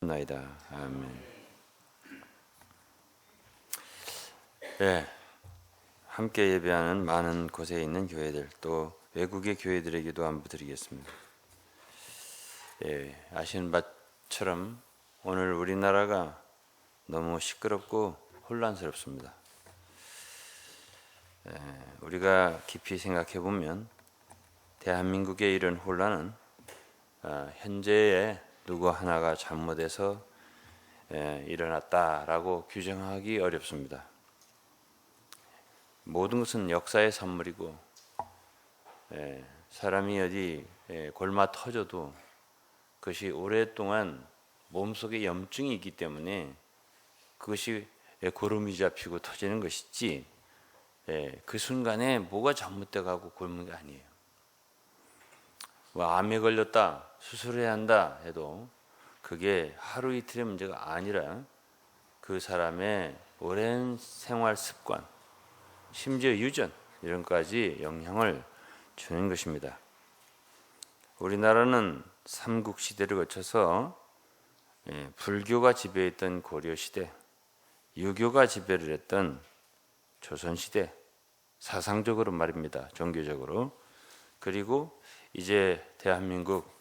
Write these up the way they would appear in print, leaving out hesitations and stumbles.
나이다. 아멘. 네, 함께 예배하는 많은 곳에 있는 교회들, 또 외국의 교회들에게도 안부 드리겠습니다. 예, 아시는 바처럼 오늘 우리나라가 너무 시끄럽고 혼란스럽습니다. 우리가 깊이 생각해 보면 대한민국의 이런 혼란은 현재의 누구 하나가 잘못해서 일어났다라고 규정하기 어렵습니다. 모든 것은 역사의 산물이고 사람이 어디 골마 터져도 그것이 오랫동안 몸속에 염증이 있기 때문에 그것이 고름이 잡히고 터지는 것이지 그 순간에 뭐가 잘못돼가고 굶는 게 아니에요. 뭐 암에 걸렸다, 수술해야 한다 해도 그게 하루 이틀의 문제가 아니라 그 사람의 오랜 생활 습관, 심지어 유전 이런 것까지 영향을 주는 것입니다. 우리나라는 삼국시대를 거쳐서 불교가 지배했던 고려시대, 유교가 지배를 했던 조선시대, 사상적으로 말입니다. 종교적으로. 그리고 이제 대한민국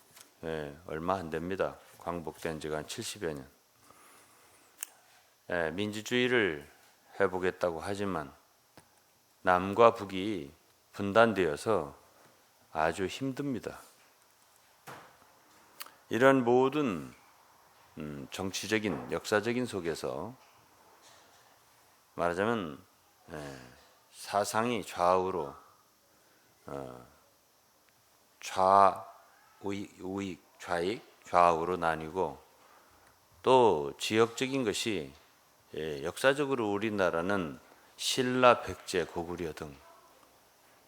얼마 안 됩니다. 광복된 지가 한 70여 년. 민주주의를 해보겠다고 하지만 남과 북이 분단되어서 아주 힘듭니다. 이런 모든 정치적인, 역사적인 속에서 말하자면 사상이 좌우로 우익, 좌익, 좌우로 나뉘고 또 지역적인 것이 역사적으로 우리나라는 신라, 백제, 고구려 등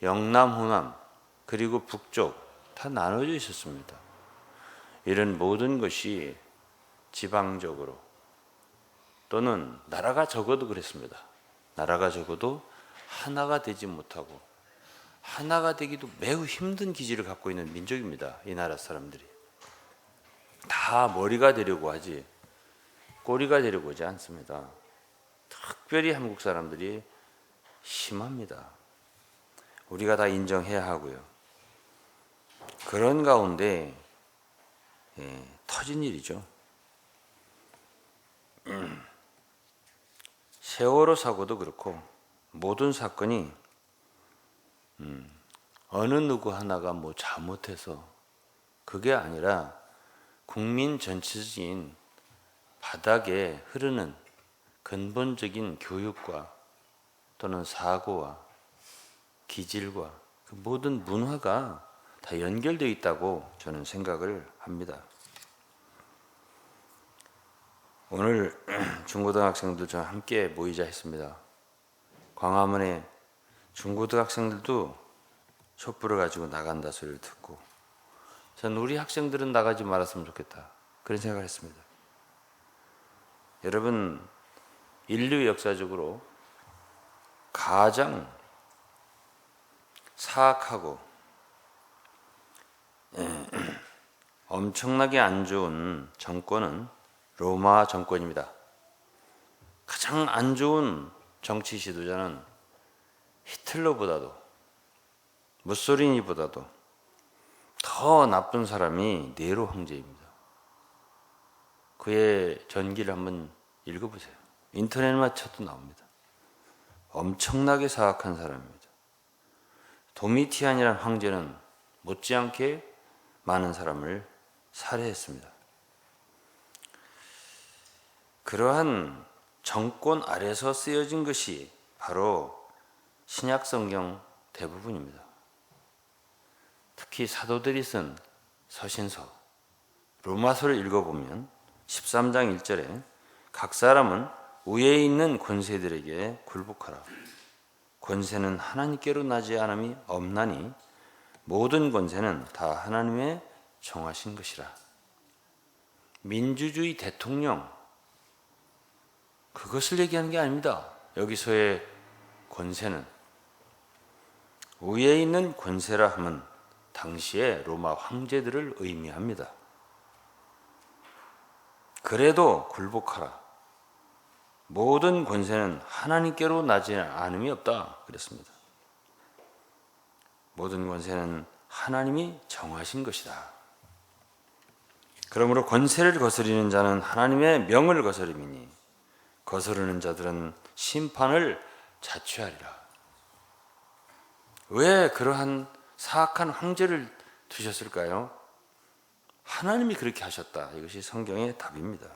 영남, 호남 그리고 북쪽 다 나눠져 있었습니다. 이런 모든 것이 지방적으로 또는 나라가 적어도 그랬습니다. 나라가 적어도 하나가 되지 못하고 하나가 되기도 매우 힘든 기질을 갖고 있는 민족입니다. 이 나라 사람들이 다 머리가 되려고 하지 꼬리가 되려고 하지 않습니다. 특별히 한국 사람들이 심합니다. 우리가 다 인정해야 하고요. 그런 가운데 터진 일이죠. 세월호 사고도 그렇고 모든 사건이 어느 누구 하나가 뭐 잘못해서 그게 아니라 국민 전체적인 바닥에 흐르는 근본적인 교육과 또는 사고와 기질과 그 모든 문화가 다 연결되어 있다고 저는 생각을 합니다. 오늘 중고등학생들 좀 함께 모이자 했습니다. 광화문에 중고등학생들도 촛불을 가지고 나간다 소리를 듣고 전 우리 학생들은 나가지 말았으면 좋겠다 그런 생각을 했습니다. 여러분, 인류 역사적으로 가장 사악하고 엄청나게 안 좋은 정권은 로마 정권입니다. 가장 안 좋은 정치 지도자는 히틀러보다도 무솔리니보다도 더 나쁜 사람이 네로 황제입니다. 그의 전기를 한번 읽어보세요. 인터넷만 쳐도 나옵니다. 엄청나게 사악한 사람입니다. 도미티안이라는 황제는 못지않게 많은 사람을 살해했습니다. 그러한 정권 아래서 쓰여진 것이 바로 신약 성경 대부분입니다. 특히 사도들이 쓴 서신서, 로마서를 읽어보면 13장 1절에 각 사람은 위에 있는 권세들에게 굴복하라. 권세는 하나님께로 나지 않음이 없나니 모든 권세는 다 하나님의 정하신 것이라. 민주주의 대통령 그것을 얘기하는 게 아닙니다. 여기서의 권세는 위에 있는 권세라 함은 당시의 로마 황제들을 의미합니다. 그래도 굴복하라. 모든 권세는 하나님께로 나지 않음이 없다 그랬습니다. 모든 권세는 하나님이 정하신 것이다. 그러므로 권세를 거스리는 자는 하나님의 명을 거스림이니 거스르는 자들은 심판을 자취하리라. 왜 그러한 사악한 황제를 두셨을까요? 하나님이 그렇게 하셨다. 이것이 성경의 답입니다.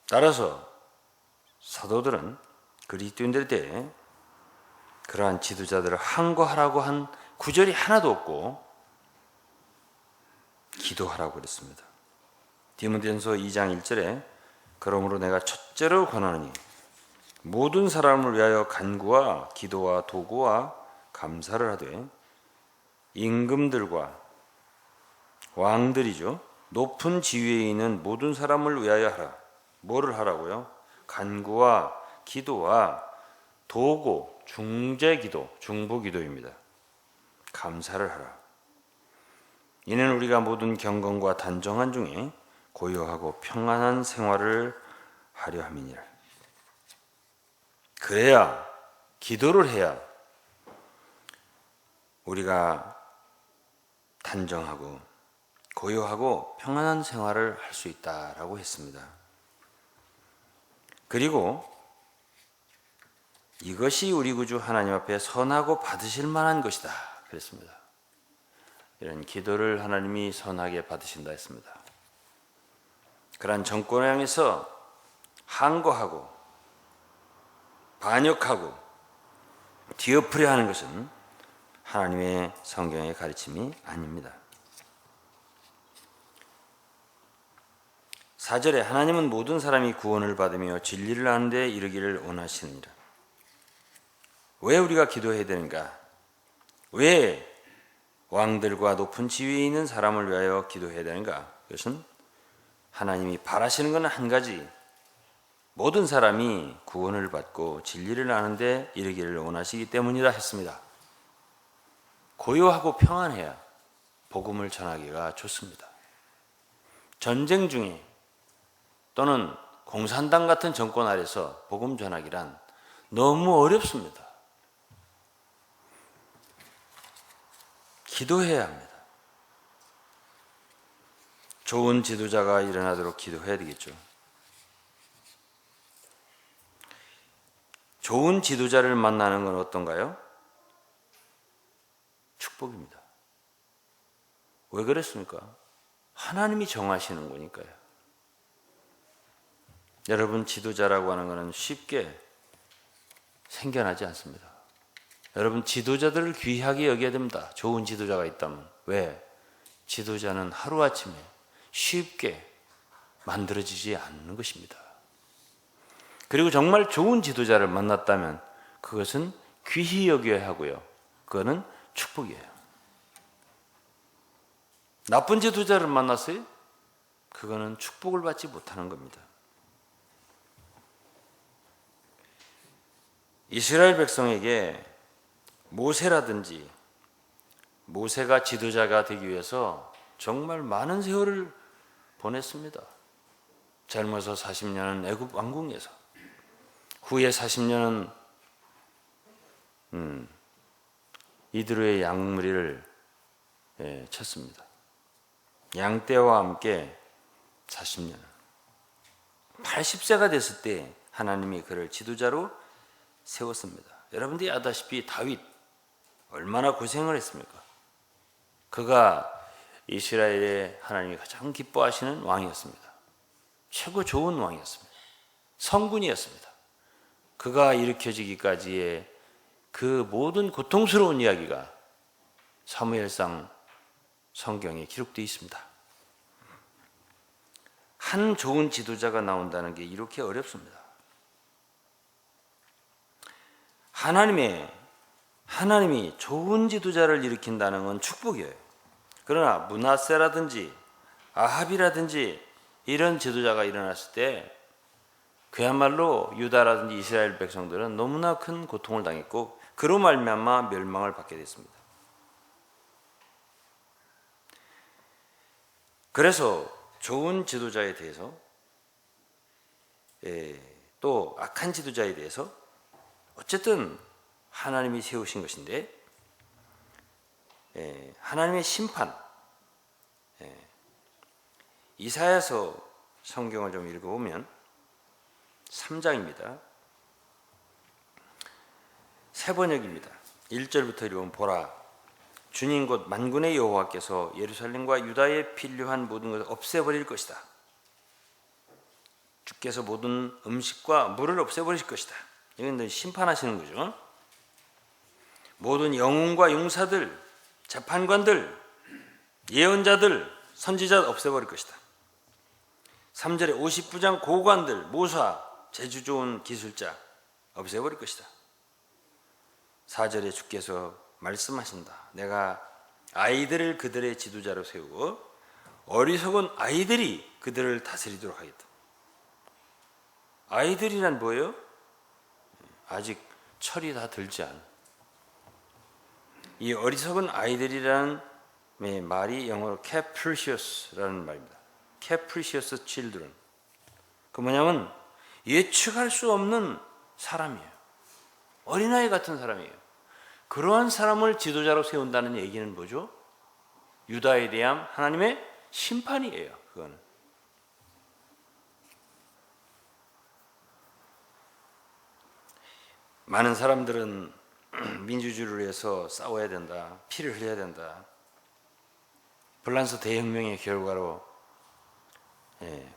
따라서 사도들은 그리스도인들에 그러한 지도자들을 항거하라고 한 구절이 하나도 없고 기도하라고 그랬습니다. 디모데전서 2장 1절에 그러므로 내가 첫째로 권하노니 모든 사람을 위하여 간구와 기도와 도구와 감사를 하되 임금들과 왕들이죠. 높은 지위에 있는 모든 사람을 위하여 하라. 뭐를 하라고요? 간구와 기도와 도구, 중재기도, 중보기도입니다. 감사를 하라. 이는 우리가 모든 경건과 단정한 중에 고요하고 평안한 생활을 하려 함이니라. 그래야, 기도를 해야 우리가 단정하고 고요하고 평안한 생활을 할 수 있다라고 했습니다. 그리고 이것이 우리 구주 하나님 앞에 선하고 받으실 만한 것이다 그랬습니다. 이런 기도를 하나님이 선하게 받으신다 했습니다. 그러한 정권을 향해서 항거하고 반역하고 뒤엎으려 하는 것은 하나님의 성경의 가르침이 아닙니다. 4절에 하나님은 모든 사람이 구원을 받으며 진리를 아는 데 이르기를 원하시느니라. 왜 우리가 기도해야 되는가? 왜 왕들과 높은 지위에 있는 사람을 위하여 기도해야 되는가? 그것은 하나님이 바라시는 것은 한 가지, 모든 사람이 구원을 받고 진리를 아는 데 이르기를 원하시기 때문이라 했습니다. 고요하고 평안해야 복음을 전하기가 좋습니다. 전쟁 중에 또는 공산당 같은 정권 아래서 복음 전하기란 너무 어렵습니다. 기도해야 합니다. 좋은 지도자가 일어나도록 기도해야 되겠죠. 좋은 지도자를 만나는 건 어떤가요? 축복입니다. 왜 그랬습니까? 하나님이 정하시는 거니까요. 여러분, 지도자라고 하는 것은 쉽게 생겨나지 않습니다. 여러분, 지도자들을 귀하게 여겨야 됩니다. 좋은 지도자가 있다면. 왜? 지도자는 하루아침에 쉽게 만들어지지 않는 것입니다. 그리고 정말 좋은 지도자를 만났다면 그것은 귀히 여겨야 하고요. 그거는 축복이에요. 나쁜 지도자를 만났어요? 그거는 축복을 받지 못하는 겁니다. 이스라엘 백성에게 모세라든지 모세가 지도자가 되기 위해서 정말 많은 세월을 보냈습니다. 젊어서 40년은 애굽 왕궁에서, 후에 40년은 이드로의 양무리를 쳤습니다. 양떼와 함께 40년. 80세가 됐을 때 하나님이 그를 지도자로 세웠습니다. 여러분들이 아다시피 다윗 얼마나 고생을 했습니까? 그가 이스라엘의 하나님이 가장 기뻐하시는 왕이었습니다. 최고 좋은 왕이었습니다. 성군이었습니다. 그가 일으켜지기까지의 그 모든 고통스러운 이야기가 사무엘상 성경에 기록되어 있습니다. 한 좋은 지도자가 나온다는 게 이렇게 어렵습니다. 하나님이 좋은 지도자를 일으킨다는 건 축복이에요. 그러나 므낫세라든지 아합이라든지 이런 지도자가 일어났을 때 그야말로 유다라든지 이스라엘 백성들은 너무나 큰 고통을 당했고 그로 말미암아 멸망을 받게 됐습니다. 그래서 좋은 지도자에 대해서 또 악한 지도자에 대해서 어쨌든 하나님이 세우신 것인데 하나님의 심판, 이사야서 성경을 좀 읽어보면 3장입니다. 세 번역입니다. 1절부터 읽으면 보라, 주님 곧 만군의 여호와께서 예루살렘과 유다에 필요한 모든 것을 없애버릴 것이다. 주께서 모든 음식과 물을 없애버리실 것이다. 이건 심판하시는 거죠. 모든 영웅과 용사들, 재판관들, 예언자들, 선지자 없애버릴 것이다. 3절에 50부장 고관들, 모사, 재주 좋은 기술자 없애버릴 것이다. 4절에 주께서 말씀하신다. 내가 아이들을 그들의 지도자로 세우고 어리석은 아이들이 그들을 다스리도록 하겠다. 아이들이란 뭐예요? 아직 철이 다 들지 않은. 이 어리석은 아이들이라는 말이 영어로 capricious라는 말입니다. capricious children. 그 뭐냐면 예측할 수 없는 사람이에요. 어린아이 같은 사람이에요. 그러한 사람을 지도자로 세운다는 얘기는 뭐죠? 유다에 대한 하나님의 심판이에요. 그거는. 많은 사람들은 민주주의를 위해서 싸워야 된다, 피를 흘려야 된다. 불란서 대혁명의 결과로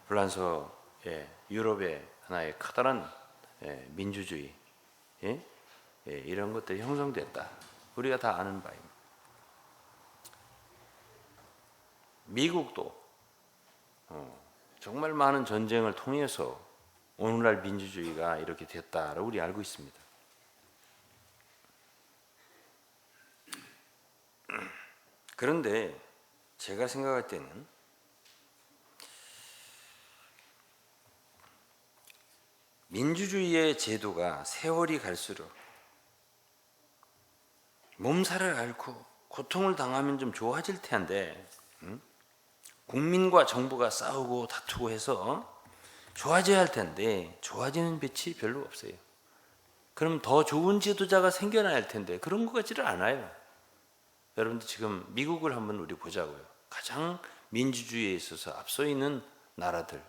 불란서 유럽의 하나의 커다란 민주주의 이런 것들이 형성됐다. 우리가 다 아는 바입니다. 미국도 정말 많은 전쟁을 통해서 오늘날 민주주의가 이렇게 됐다라고 우리 알고 있습니다. 그런데 제가 생각할 때는 민주주의의 제도가 세월이 갈수록 몸살을 앓고 고통을 당하면 좀 좋아질 텐데 국민과 정부가 싸우고 다투고 해서 좋아져야 할 텐데 좋아지는 빛이 별로 없어요. 그럼 더 좋은 지도자가 생겨나야 할 텐데 그런 것 같지를 않아요. 여러분들 지금 미국을 한번 우리 보자고요. 가장 민주주의에 있어서 앞서 있는 나라들.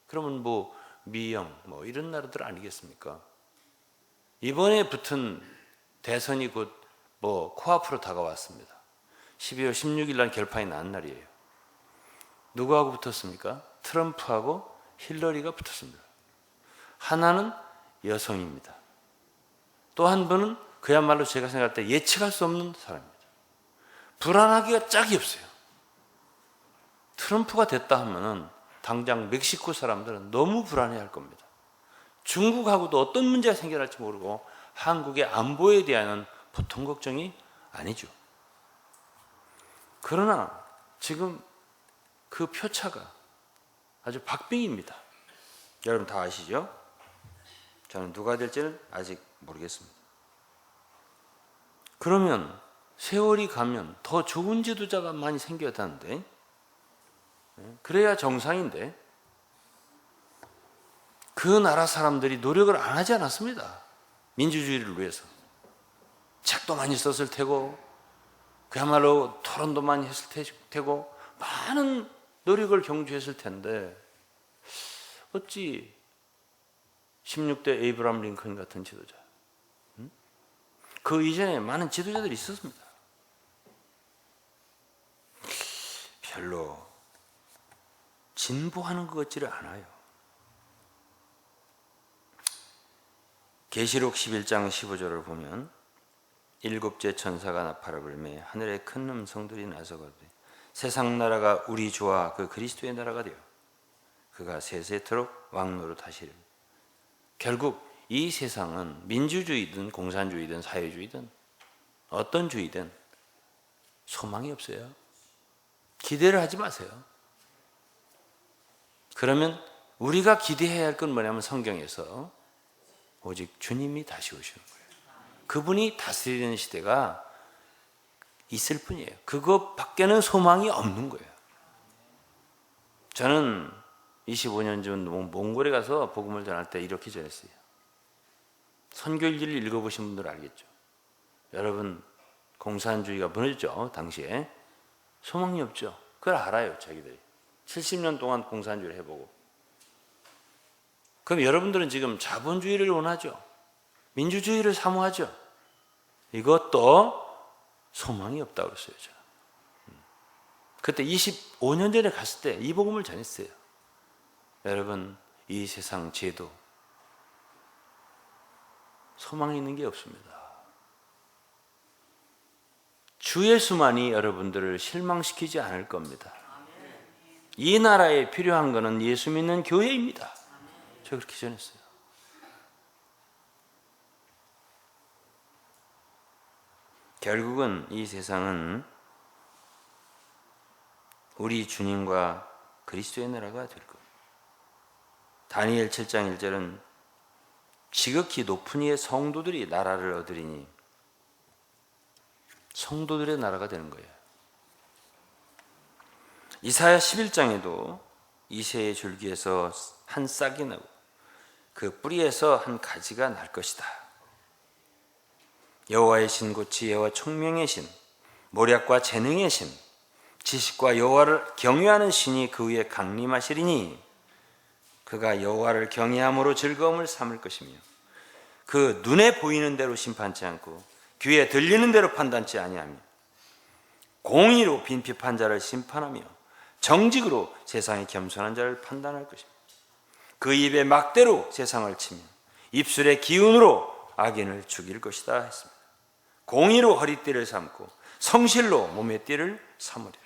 그러면 뭐 미영 뭐 이런 나라들 아니겠습니까? 이번에 붙은 대선이 곧 뭐 코앞으로 다가왔습니다. 12월 16일 날 결판이 난 날이에요. 누구하고 붙었습니까? 트럼프하고 힐러리가 붙었습니다. 하나는 여성입니다. 또 한 분은 그야말로 제가 생각할 때 예측할 수 없는 사람입니다. 불안하기가 짝이 없어요. 트럼프가 됐다 하면은 당장 멕시코 사람들은 너무 불안해할 겁니다. 중국하고도 어떤 문제가 생겨날지 모르고 한국의 안보에 대한 보통 걱정이 아니죠. 그러나 지금 그 표차가 아주 박빙입니다. 여러분 다 아시죠? 저는 누가 될지는 아직 모르겠습니다. 그러면 세월이 가면 더 좋은 지도자가 많이 생겨야 하는데 그래야 정상인데 그 나라 사람들이 노력을 안 하지 않았습니다. 민주주의를 위해서. 책도 많이 썼을 테고 그야말로 토론도 많이 했을 테고 많은 노력을 경주했을 텐데 어찌 16대 에이브람 링컨 같은 지도자 그 이전에 많은 지도자들이 있었습니다. 별로 진보하는 것 같지를 않아요. 계시록 11장 15절을 보면 일곱째 천사가 나팔을 불매 하늘에 큰 음성들이 나서 가로되 세상 나라가 우리 주와 그 그리스도의 나라가 되어 그가 세세토록 왕노릇 하시리라. 결국 이 세상은 민주주의든 공산주의든 사회주의든 어떤 주의든 소망이 없어요. 기대를 하지 마세요. 그러면 우리가 기대해야 할 건 뭐냐면 성경에서 오직 주님이 다시 오시는 거예요. 그분이 다스리는 시대가 있을 뿐이에요. 그것 밖에는 소망이 없는 거예요. 저는 25년 전 몽골에 가서 복음을 전할 때 이렇게 전했어요. 선교일기를 읽어보신 분들 알겠죠. 여러분, 공산주의가 무너졌죠. 당시에 소망이 없죠. 그걸 알아요. 자기들이 70년 동안 공산주의를 해보고. 그럼 여러분들은 지금 자본주의를 원하죠. 민주주의를 사모하죠. 이것도 소망이 없다고 그랬어요. 저는. 그때 25년 전에 갔을 때 이 복음을 전했어요. 여러분, 이 세상 제도 소망이 있는 게 없습니다. 주 예수만이 여러분들을 실망시키지 않을 겁니다. 이 나라에 필요한 것은 예수 믿는 교회입니다. 저 그렇게 전했어요. 결국은 이 세상은 우리 주님과 그리스도의 나라가 될 겁니다. 다니엘 7장 1절은 지극히 높은 이의 성도들이 나라를 얻으리니 성도들의 나라가 되는 거예요. 이사야 11장에도 이새의 줄기에서 한 싹이 나고 그 뿌리에서 한 가지가 날 것이다. 여호와의 신 곧이 여호와 총명의 신, 모략과 재능의 신, 지식과 여호와를 경외하는 신이 그 위에 강림하시리니 그가 여호와를 경외함으로 즐거움을 삼을 것이며 그 눈에 보이는 대로 심판치 않고 귀에 들리는 대로 판단치 아니하며 공의로 빈핍한 자를 심판하며 정직으로 세상의 겸손한 자를 판단할 것입니다. 그 입에 막대로 세상을 치며 입술의 기운으로 악인을 죽일 것이다 했습니다. 공의로 허리띠를 삼고 성실로 몸의 띠를 삼으리라.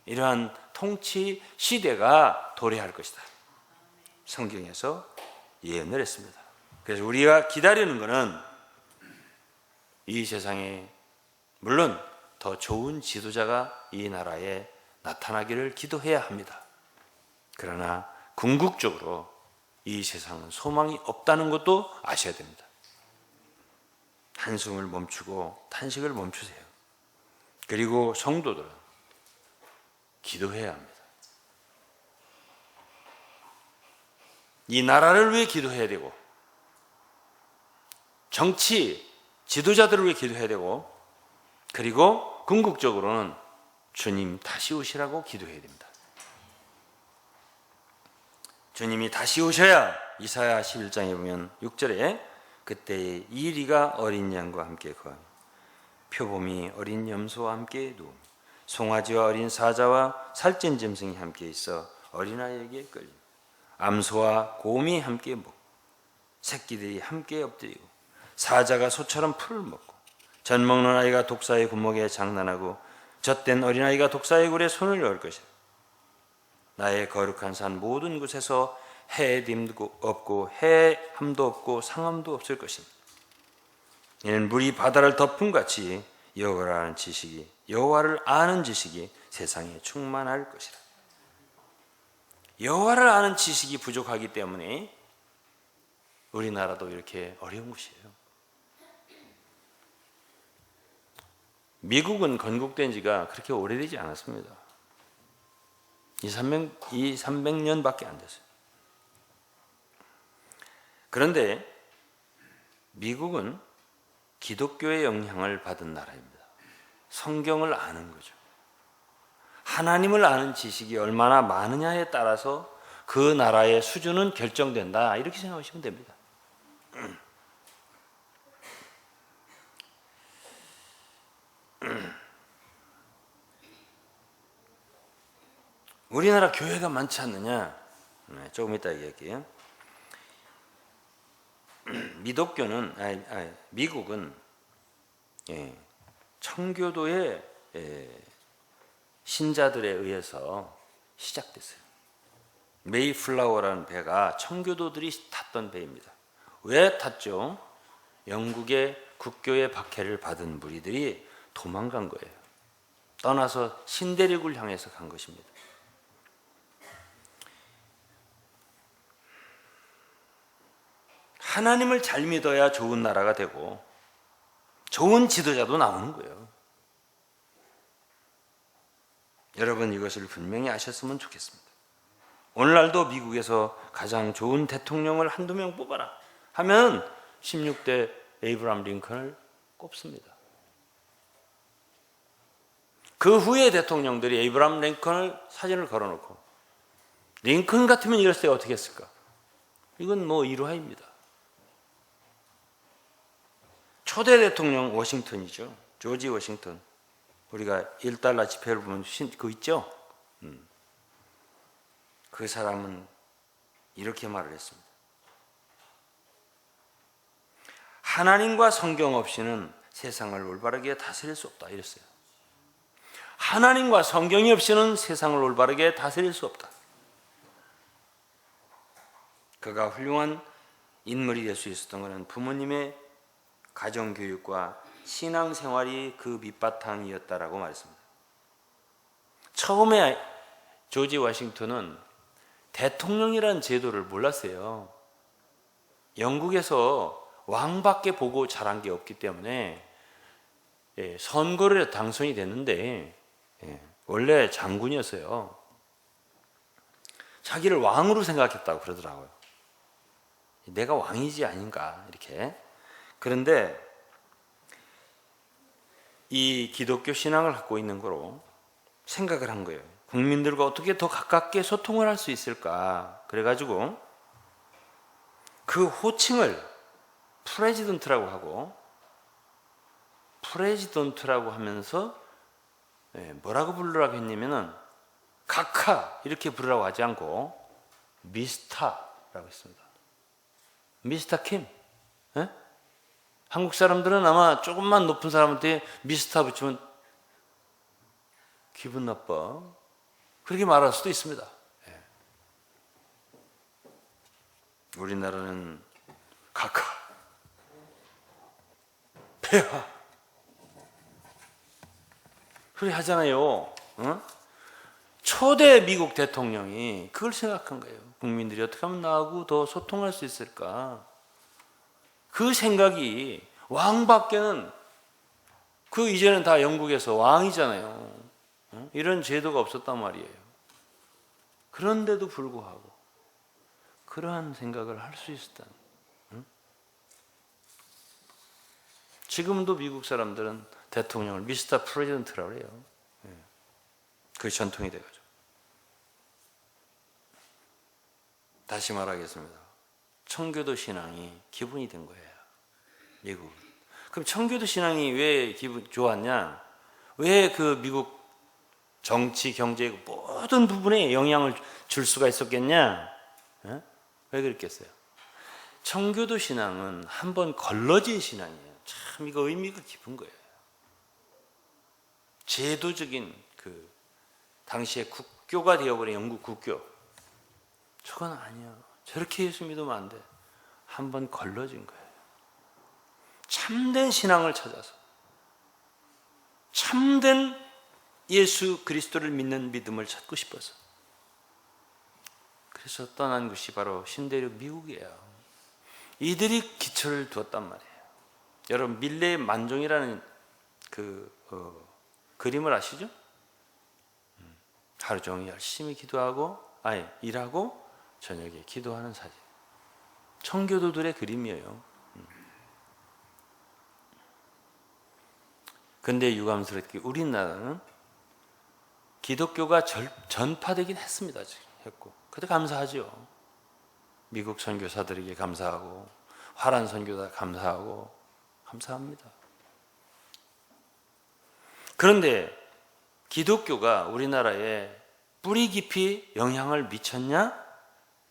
이러한 통치 시대가 도래할 것이다. 성경에서 예언을 했습니다. 그래서 우리가 기다리는 것은 이 세상에 물론 더 좋은 지도자가 이 나라에 나타나기를 기도해야 합니다. 그러나 궁극적으로 이 세상은 소망이 없다는 것도 아셔야 됩니다. 한숨을 멈추고 탄식을 멈추세요. 그리고 성도들은 기도해야 합니다. 이 나라를 위해 기도해야 되고 정치 지도자들을 위해 기도해야 되고 그리고 궁극적으로는 주님 다시 오시라고 기도해야 됩니다. 주님이 다시 오셔야 이사야 11장에 보면 6절에 그때에 이리가 어린 양과 함께 거하며 표범이 어린 염소와 함께 누우며 송아지와 어린 사자와 살찐 짐승이 함께 있어 어린아이에게 끌리며 암소와 곰이 함께 먹고 새끼들이 함께 엎드리고 사자가 소처럼 풀을 먹고 젖 먹는 아이가 독사의 구멍에 장난하고 젖된 어린아이가 독사의 굴에 손을 넣을 것이다. 나의 거룩한 산 모든 곳에서 해됨도 없고 해함도 없고 상함도 없을 것입니다. 이는 물이 바다를 덮은 같이 여호와를 아는 지식이 세상에 충만할 것이라. 여호와를 아는 지식이 부족하기 때문에 우리나라도 이렇게 어려운 것이에요. 미국은 건국된 지가 그렇게 오래되지 않았습니다. 300년밖에 안 됐어요. 그런데 미국은 기독교의 영향을 받은 나라입니다. 성경을 아는 거죠. 하나님을 아는 지식이 얼마나 많으냐에 따라서 그 나라의 수준은 결정된다. 이렇게 생각하시면 됩니다. 우리나라 교회가 많지 않느냐? 조금 이따 얘기할게요. 미국은 청교도의 신자들에 의해서 시작됐어요. 메이플라워라는 배가 청교도들이 탔던 배입니다. 왜 탔죠? 영국의 국교의 박해를 받은 무리들이 도망간 거예요. 떠나서 신대륙을 향해서 간 것입니다. 하나님을 잘 믿어야 좋은 나라가 되고 좋은 지도자도 나오는 거예요. 여러분 이것을 분명히 아셨으면 좋겠습니다. 오늘날도 미국에서 가장 좋은 대통령을 한두 명 뽑아라 하면 16대 에이브라함 링컨을 꼽습니다. 그 후에 대통령들이 에이브라함 링컨을 사진을 걸어놓고 링컨 같으면 이랬을 때 어떻게 했을까? 이건 뭐 일화입니다. 초대 대통령 워싱턴이죠. 조지 워싱턴. 우리가 $1 지폐를 보면 그거 있죠? 그 사람은 이렇게 말을 했습니다. 하나님과 성경 없이는 세상을 올바르게 다스릴 수 없다 이랬어요. 하나님과 성경이 없이는 세상을 올바르게 다스릴 수 없다. 그가 훌륭한 인물이 될 수 있었던 것은 부모님의 가정교육과 신앙생활이 그 밑바탕이었다라고 말했습니다. 처음에 조지 워싱턴은 대통령이라는 제도를 몰랐어요. 영국에서 왕밖에 보고 자란 게 없기 때문에 선거를 당선이 됐는데 원래 장군이었어요. 자기를 왕으로 생각했다고 그러더라고요. 내가 왕이지 아닌가 이렇게. 그런데 이 기독교 신앙을 갖고 있는 거로 생각을 한 거예요. 국민들과 어떻게 더 가깝게 소통을 할 수 있을까. 그래가지고 그 호칭을 프레지던트라고 하고, 프레지던트라고 하면서 뭐라고 부르라고 했냐면은 카카 이렇게 부르라고 하지 않고 미스터라고 했습니다. 미스터 킴. 에? 한국 사람들은 아마 조금만 높은 사람한테 미스터 붙이면 기분 나빠. 그렇게 말할 수도 있습니다. 예. 우리나라는 카카, 폐하 그렇게 하잖아요. 어? 초대 미국 대통령이 그걸 생각한 거예요. 국민들이 어떻게 하면 나하고 더 소통할 수 있을까? 그 생각이 왕밖에는 그 이제는 다 영국에서 왕이잖아요. 이런 제도가 없었단 말이에요. 그런데도 불구하고 그러한 생각을 할 수 있었다는. 지금도 미국 사람들은 대통령을 미스터 프레지던트라고 해요. 그게 전통이 돼가지고. 다시 말하겠습니다. 청교도 신앙이 기본이 된 거예요. 미국은. 그럼 청교도 신앙이 왜 기분 좋았냐? 왜 그 미국 정치, 경제 모든 부분에 영향을 줄 수가 있었겠냐? 왜 그랬겠어요? 청교도 신앙은 한번 걸러진 신앙이에요. 참 이거 의미가 깊은 거예요. 제도적인 그 당시에 국교가 되어버린 영국 국교. 저건 아니야. 저렇게 예수 믿으면 안 돼. 한번 걸러진 거예요. 참된 신앙을 찾아서 참된 예수 그리스도를 믿는 믿음을 찾고 싶어서 그래서 떠난 곳이 바로 신대륙 미국이에요. 이들이 기초를 두었단 말이에요. 여러분 밀레의 만종이라는 그림을 아시죠? 하루 종일 열심히 일하고 저녁에 기도하는 사진. 청교도들의 그림이에요. 근데 유감스럽게 우리나라는 기독교가 전파되긴 했습니다. 했고. 그때 감사하죠. 미국 선교사들에게 감사하고 화란 선교사 감사하고 감사합니다. 그런데 기독교가 우리나라에 뿌리 깊이 영향을 미쳤냐?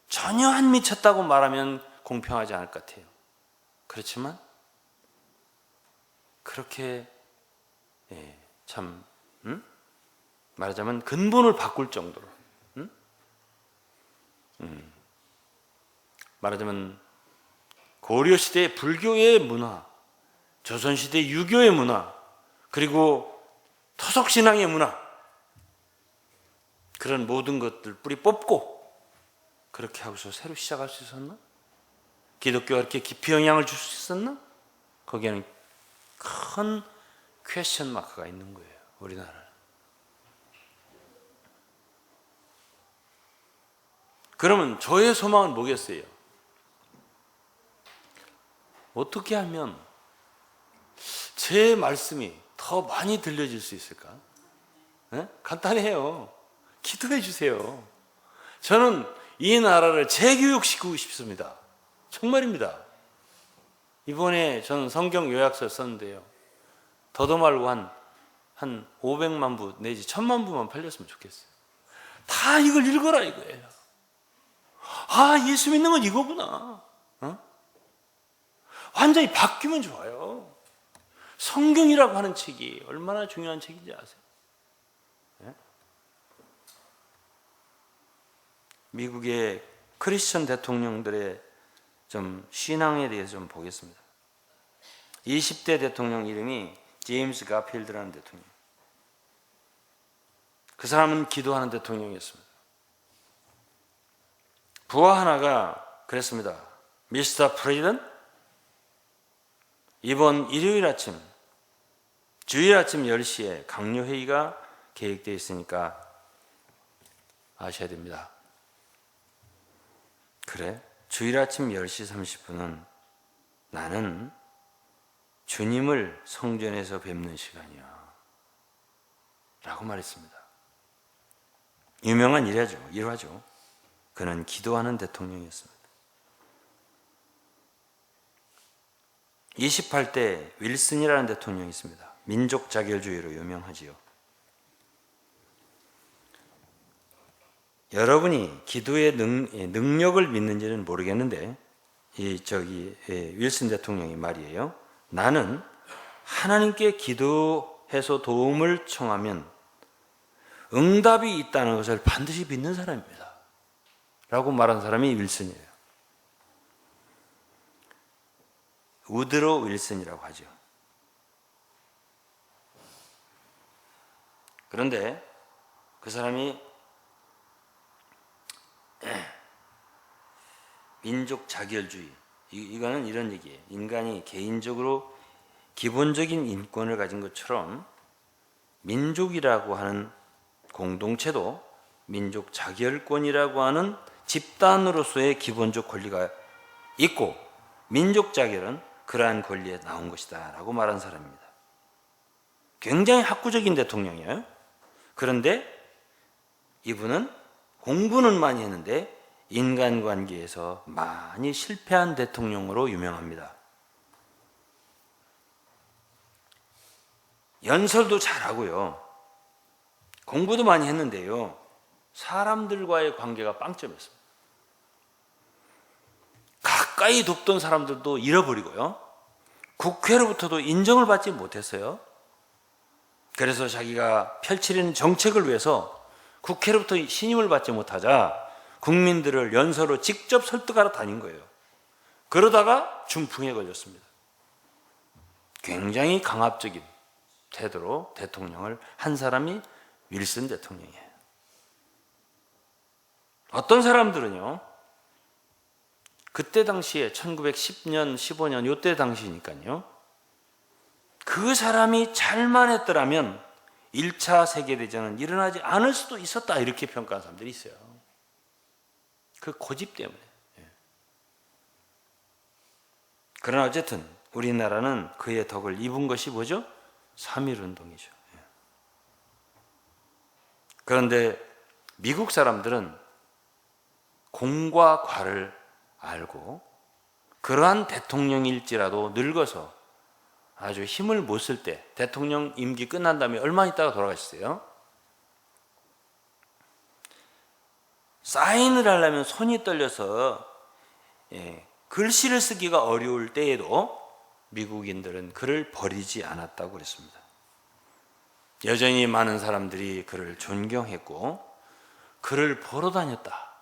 전혀 안 미쳤다고 말하면 공평하지 않을 것 같아요. 그렇지만 그렇게 참 말하자면 근본을 바꿀 정도로 말하자면 고려시대 불교의 문화, 조선시대 유교의 문화, 그리고 토속신앙의 문화, 그런 모든 것들 뿌리 뽑고 그렇게 하고서 새로 시작할 수 있었나? 기독교가 그렇게 깊이 영향을 줄 수 있었나? 거기에는 큰 퀘스천 마크가 있는 거예요. 우리나라는. 그러면 저의 소망은 뭐겠어요? 어떻게 하면 제 말씀이 더 많이 들려질 수 있을까? 간단해요. 기도해 주세요. 저는 이 나라를 재교육시키고 싶습니다. 정말입니다. 이번에 저는 성경 요약서 썼는데요. 더도 말고 한 500만 부 내지 1000만 부만 팔렸으면 좋겠어요. 다 이걸 읽어라 이거예요. 아, 예수 믿는 건 이거구나. 완전히 바뀌면 좋아요. 성경이라고 하는 책이 얼마나 중요한 책인지 아세요? 미국의 크리스천 대통령들의 좀 신앙에 대해서 좀 보겠습니다. 20대 대통령 이름이 제임스 가필드라는 대통령. 그 사람은 기도하는 대통령이었습니다. 부하 하나가 그랬습니다. 미스터 프레지던트, 이번 일요일 아침, 주일 아침 10시에 강요회의가 계획되어 있으니까 아셔야 됩니다. 그래? 주일 아침 10시 30분은 나는 주님을 성전에서 뵙는 시간이야 라고 말했습니다. 유명한 일화죠. 그는 기도하는 대통령이었습니다. 28대 윌슨이라는 대통령이 있습니다. 민족 자결주의로 유명하지요. 여러분이 기도의 능력을 믿는지는 모르겠는데 윌슨 대통령이 말이에요. 나는 하나님께 기도해서 도움을 청하면 응답이 있다는 것을 반드시 믿는 사람입니다. 라고 말한 사람이 윌슨이에요. 우드로 윌슨이라고 하죠. 그런데 그 사람이 민족 자결주의, 이거는 이런 얘기예요. 인간이 개인적으로 기본적인 인권을 가진 것처럼 민족이라고 하는 공동체도 민족 자결권이라고 하는 집단으로서의 기본적 권리가 있고, 민족 자결은 그러한 권리에 나온 것이다 라고 말한 사람입니다. 굉장히 학구적인 대통령이에요. 그런데 이분은 공부는 많이 했는데 인간관계에서 많이 실패한 대통령으로 유명합니다. 연설도 잘하고요. 공부도 많이 했는데요. 사람들과의 관계가 빵점이었습니다. 가까이 돕던 사람들도 잃어버리고요. 국회로부터도 인정을 받지 못했어요. 그래서 자기가 펼치려는 정책을 위해서 국회로부터 신임을 받지 못하자 국민들을 연설로 직접 설득하러 다닌 거예요. 그러다가 중풍에 걸렸습니다. 굉장히 강압적인 태도로 대통령을 한 사람이 윌슨 대통령이에요. 어떤 사람들은요, 그때 당시에 1910년, 15년 이때 당시니까요, 그 사람이 잘만 했더라면 1차 세계대전은 일어나지 않을 수도 있었다 이렇게 평가하는 사람들이 있어요. 그 고집 때문에. 그러나 어쨌든 우리나라는 그의 덕을 입은 것이 뭐죠? 3.1운동이죠. 그런데 미국 사람들은 공과 과를 알고 그러한 대통령일지라도 늙어서 아주 힘을 못 쓸 때, 대통령 임기 끝난 다음에 얼마 있다가 돌아가셨어요. 사인을 하려면 손이 떨려서 글씨를 쓰기가 어려울 때에도 미국인들은 그를 버리지 않았다고 그랬습니다. 여전히 많은 사람들이 그를 존경했고 그를 보러 다녔다.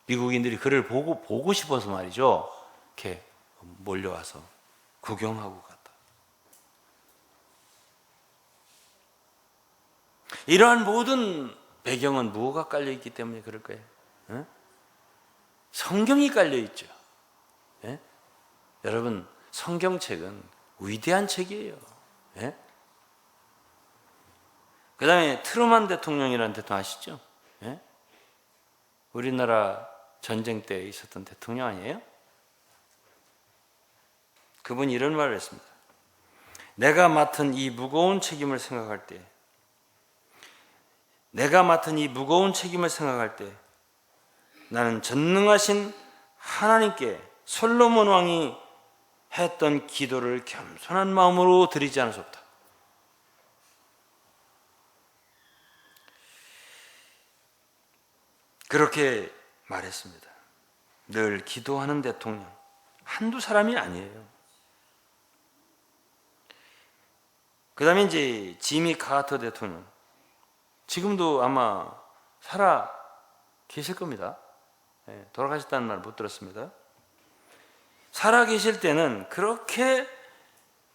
미국인들이 그를 보고 싶어서 말이죠. 이렇게 몰려와서 구경하고 갔다. 이러한 모든 배경은 무엇가 깔려있기 때문에 그럴 거예요. 성경이 깔려있죠. 여러분, 성경책은 위대한 책이에요. 그 다음에 트루만 대통령이라는 대통령 아시죠? 우리나라 전쟁 때 있었던 대통령 아니에요? 그분이 이런 말을 했습니다. 내가 맡은 이 무거운 책임을 생각할 때 나는 전능하신 하나님께 솔로몬 왕이 했던 기도를 겸손한 마음으로 드리지 않을 수 없다. 그렇게 말했습니다. 늘 기도하는 대통령, 한두 사람이 아니에요. 그 다음에 이제 지미 카터 대통령, 지금도 아마 살아 계실 겁니다. 돌아가셨다는 말 못 들었습니다. 살아 계실 때는 그렇게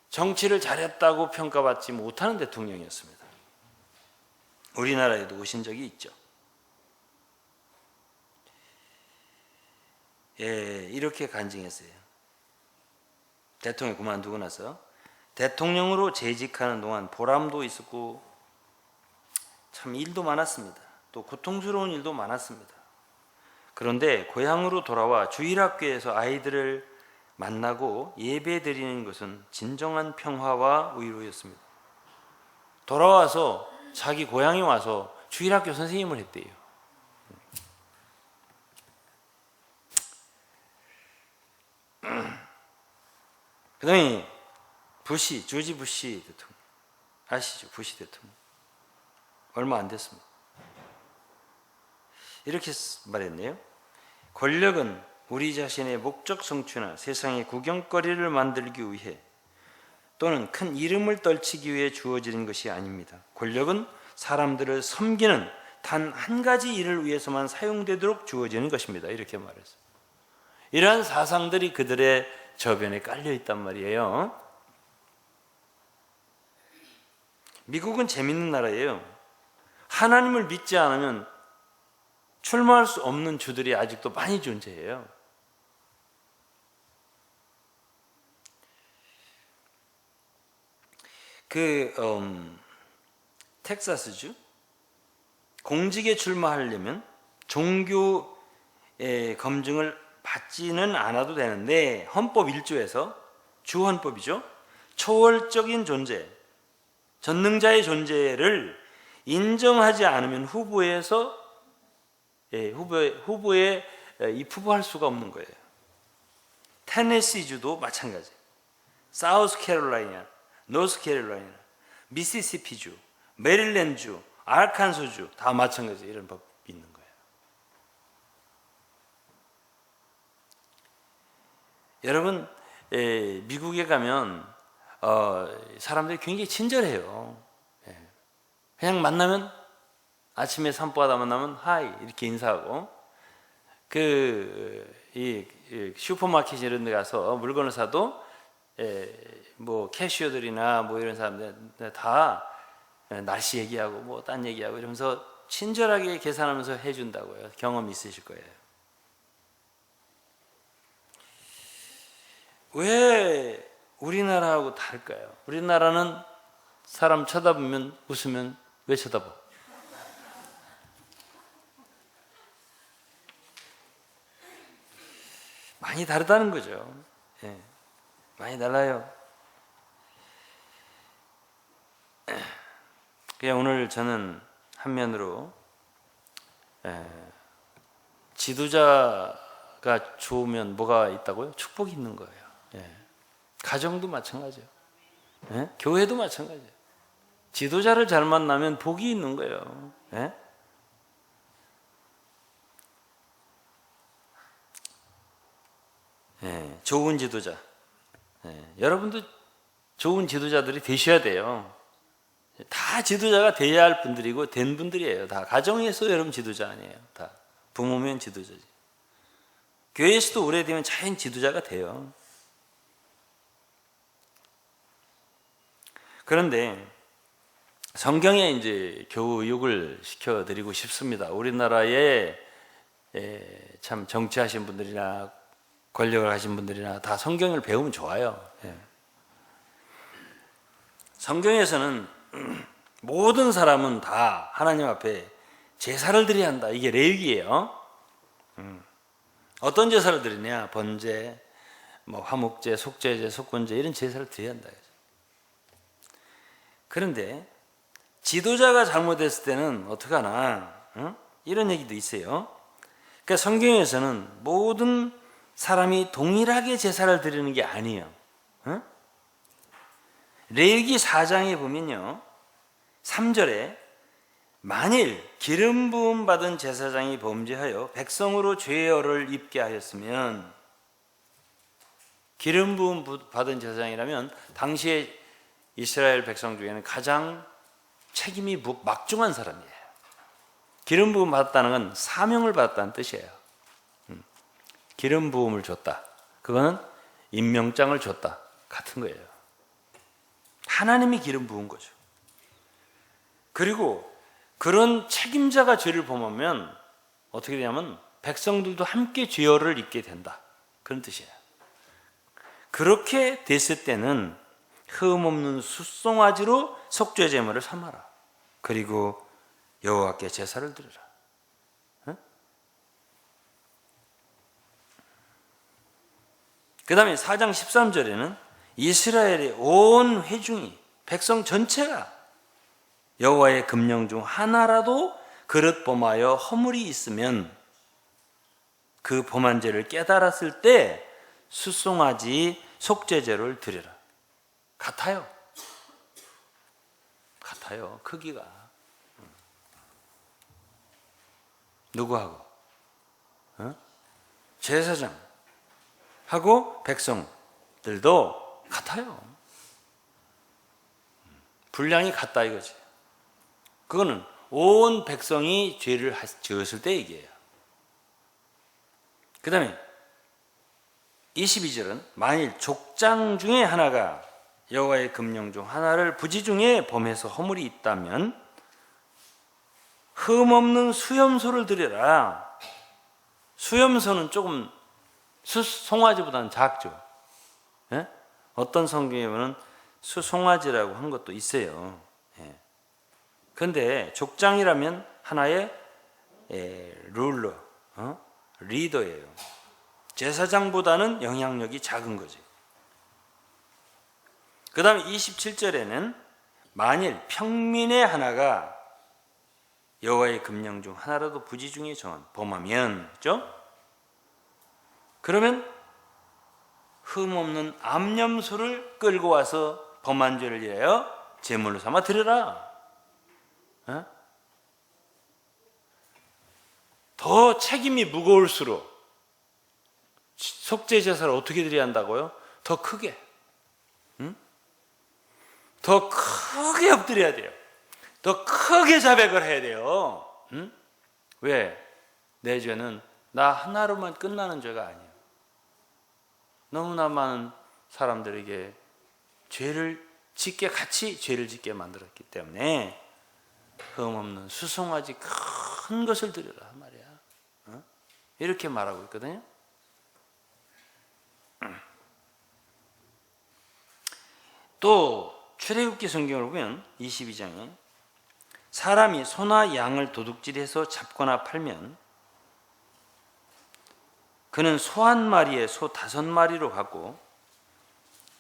정치를 잘했다고 평가받지 못하는 대통령이었습니다. 우리나라에도 오신 적이 있죠. 이렇게 간증했어요. 대통령 그만두고 나서 대통령으로 재직하는 동안 보람도 있었고 참 일도 많았습니다. 또 고통스러운 일도 많았습니다. 그런데 고향으로 돌아와 주일학교에서 아이들을 만나고 예배드리는 것은 진정한 평화와 위로였습니다. 돌아와서 자기 고향에 와서 주일학교 선생님을 했대요. 그 다음에 조지 부시 대통령 아시죠? 부시 대통령 얼마 안 됐습니다. 이렇게 말했네요. 권력은 우리 자신의 목적 성취나 세상의 구경거리를 만들기 위해 또는 큰 이름을 떨치기 위해 주어지는 것이 아닙니다. 권력은 사람들을 섬기는 단 한 가지 일을 위해서만 사용되도록 주어지는 것입니다. 이렇게 말했어요. 이러한 사상들이 그들의 저변에 깔려 있단 말이에요. 미국은 재밌는 나라예요. 하나님을 믿지 않으면 출마할 수 없는 주들이 아직도 많이 존재해요. 텍사스주 공직에 출마하려면 종교의 검증을 받지는 않아도 되는데 헌법 1조에서 주헌법이죠. 초월적인 존재, 전능자의 존재를 인정하지 않으면 후보에 입후보할 수가 없는 거예요. 테네시주도 마찬가지예요. 사우스캐롤라이나, 노스캐롤라이나, 미시시피주, 메릴랜드주, 아르칸소주 다 마찬가지예요. 이런 법이 있는 거예요. 여러분, 미국에 가면 사람들이 굉장히 친절해요. 그냥 만나면 아침에 산보하다 만나면 하이 이렇게 인사하고 이 슈퍼마켓 이런 데 가서 물건을 사도 뭐 캐시어들이나 뭐 이런 사람들 다 날씨 얘기하고 뭐 딴 얘기하고 이러면서 친절하게 계산하면서 해준다고요. 경험 있으실 거예요. 왜 우리나라하고 다를까요? 우리나라는 사람 쳐다보면 웃으면 왜 쳐다봐? 많이 다르다는 거죠. 많이 달라요. 그냥 오늘 저는 한면으로 지도자가 좋으면 뭐가 있다고요? 축복이 있는 거예요. 가정도 마찬가지예요. 교회도 마찬가지예요. 지도자를 잘 만나면 복이 있는 거예요. 좋은 지도자. 여러분도 좋은 지도자들이 되셔야 돼요. 다 지도자가 돼야 할 분들이고 된 분들이에요. 다 가정에서 여러분 지도자 아니에요. 다 부모면 지도자지. 교회에서도 오래되면 자연 지도자가 돼요. 그런데 성경에 이제 교육을 시켜드리고 싶습니다. 우리나라에 참 정치하신 분들이나 권력을 하신 분들이나 다 성경을 배우면 좋아요. 성경에서는 모든 사람은 다 하나님 앞에 제사를 드려야 한다. 이게 레위기예요. 어떤 제사를 드리냐? 번제, 화목제, 속죄제, 속건제 이런 제사를 드려야 한다. 그런데 지도자가 잘못했을 때는 어떻게 하나? 이런 얘기도 있어요. 그러니까 성경에서는 모든 사람이 동일하게 제사를 드리는 게 아니에요. 레위기 4장에 보면요, 3절에 만일 기름 부음 받은 제사장이 범죄하여 백성으로 죄를 입게 하였으면, 기름 부음 받은 제사장이라면 당시에 이스라엘 백성 중에는 가장 책임이 막중한 사람이에요. 기름 부음 받았다는 건 사명을 받았다는 뜻이에요. 기름 부음을 줬다, 그거는 임명장을 줬다 같은 거예요. 하나님이 기름 부은 거죠. 그리고 그런 책임자가 죄를 범하면 어떻게 되냐면 백성들도 함께 죄를 입게 된다, 그런 뜻이에요. 그렇게 됐을 때는 흠 없는 숫송아지로 속죄 제물을 삼아라. 그리고 여호와께 제사를 드려라. 그 다음에 4장 13절에는 이스라엘의 온 회중이, 백성 전체가 여호와의 금령 중 하나라도 그릇 범하여 허물이 있으면 그 범한 죄를 깨달았을 때 숫송아지 속죄제를 드려라. 같아요. 크기가. 누구하고? 제사장하고 백성들도 같아요. 분량이 같다 이거지. 그거는 온 백성이 죄를 지었을 때 얘기해요. 그 다음에 22절은 만일 족장 중에 하나가 여호와의 금령 중 하나를 부지 중에 범해서 허물이 있다면 흠 없는 수염소를 드려라. 수염소는 조금 송아지보다는 작죠. 예? 어떤 성경에 보면 수송아지라고 한 것도 있어요. 그런데 족장이라면 하나의 룰러, 리더예요. 제사장보다는 영향력이 작은 거지. 그 다음에 27절에는 만일 평민의 하나가 여호와의 금령 중 하나라도 부지 중에 범하면, 그렇죠? 그러면 흠 없는 암염소를 끌고 와서 범한 죄를 위하여 제물로 삼아 드려라. 더 책임이 무거울수록 속죄 제사를 어떻게 드려야 한다고요? 더 크게, 더 크게 엎드려야 돼요. 더 크게 자백을 해야 돼요. 왜? 내 죄는 나 하나로만 끝나는 죄가 아니에요. 너무나 많은 사람들에게 같이 죄를 짓게 만들었기 때문에 흠 없는 수송아지 큰 것을 드려라 말이야. 이렇게 말하고 있거든요. 또 출애굽기 성경을 보면 22장에 사람이 소나 양을 도둑질해서 잡거나 팔면 그는 소 한 마리에 소 5마리로 갚고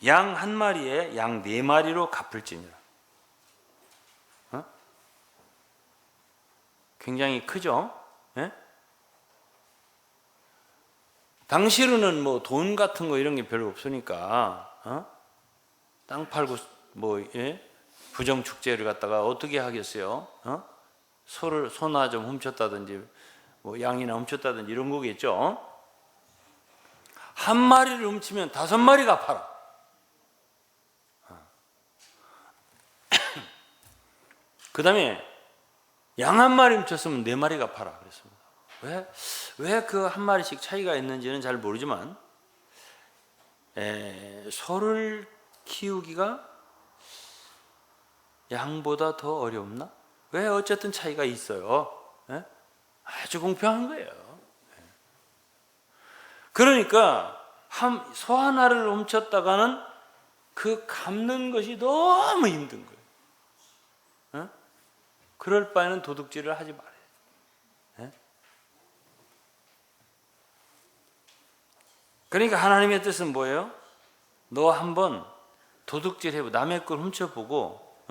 양 한 마리에 양 4마리로 갚을지니라. 굉장히 크죠? 예? 당시로는 돈 같은 거 이런 게 별로 없으니까 땅 팔고 부정 축제를 갖다가 어떻게 하겠어요? 소나 좀 훔쳤다든지 양이나 훔쳤다든지 이런 거겠죠. 한 마리를 훔치면 5마리가 팔아. 그 다음에 양 한 마리 훔쳤으면 4마리가 팔아 그랬습니다. 왜 그 한 마리씩 차이가 있는지는 잘 모르지만 소를 키우기가 양보다 더 어렵나? 왜 어쨌든 차이가 있어요. 아주 공평한 거예요. 그러니까 소 하나를 훔쳤다가는 그 갚는 것이 너무 힘든 거예요. 그럴 바에는 도둑질을 하지 말아요. 그러니까 하나님의 뜻은 뭐예요? 너 한번 도둑질 해보고 남의 걸 훔쳐보고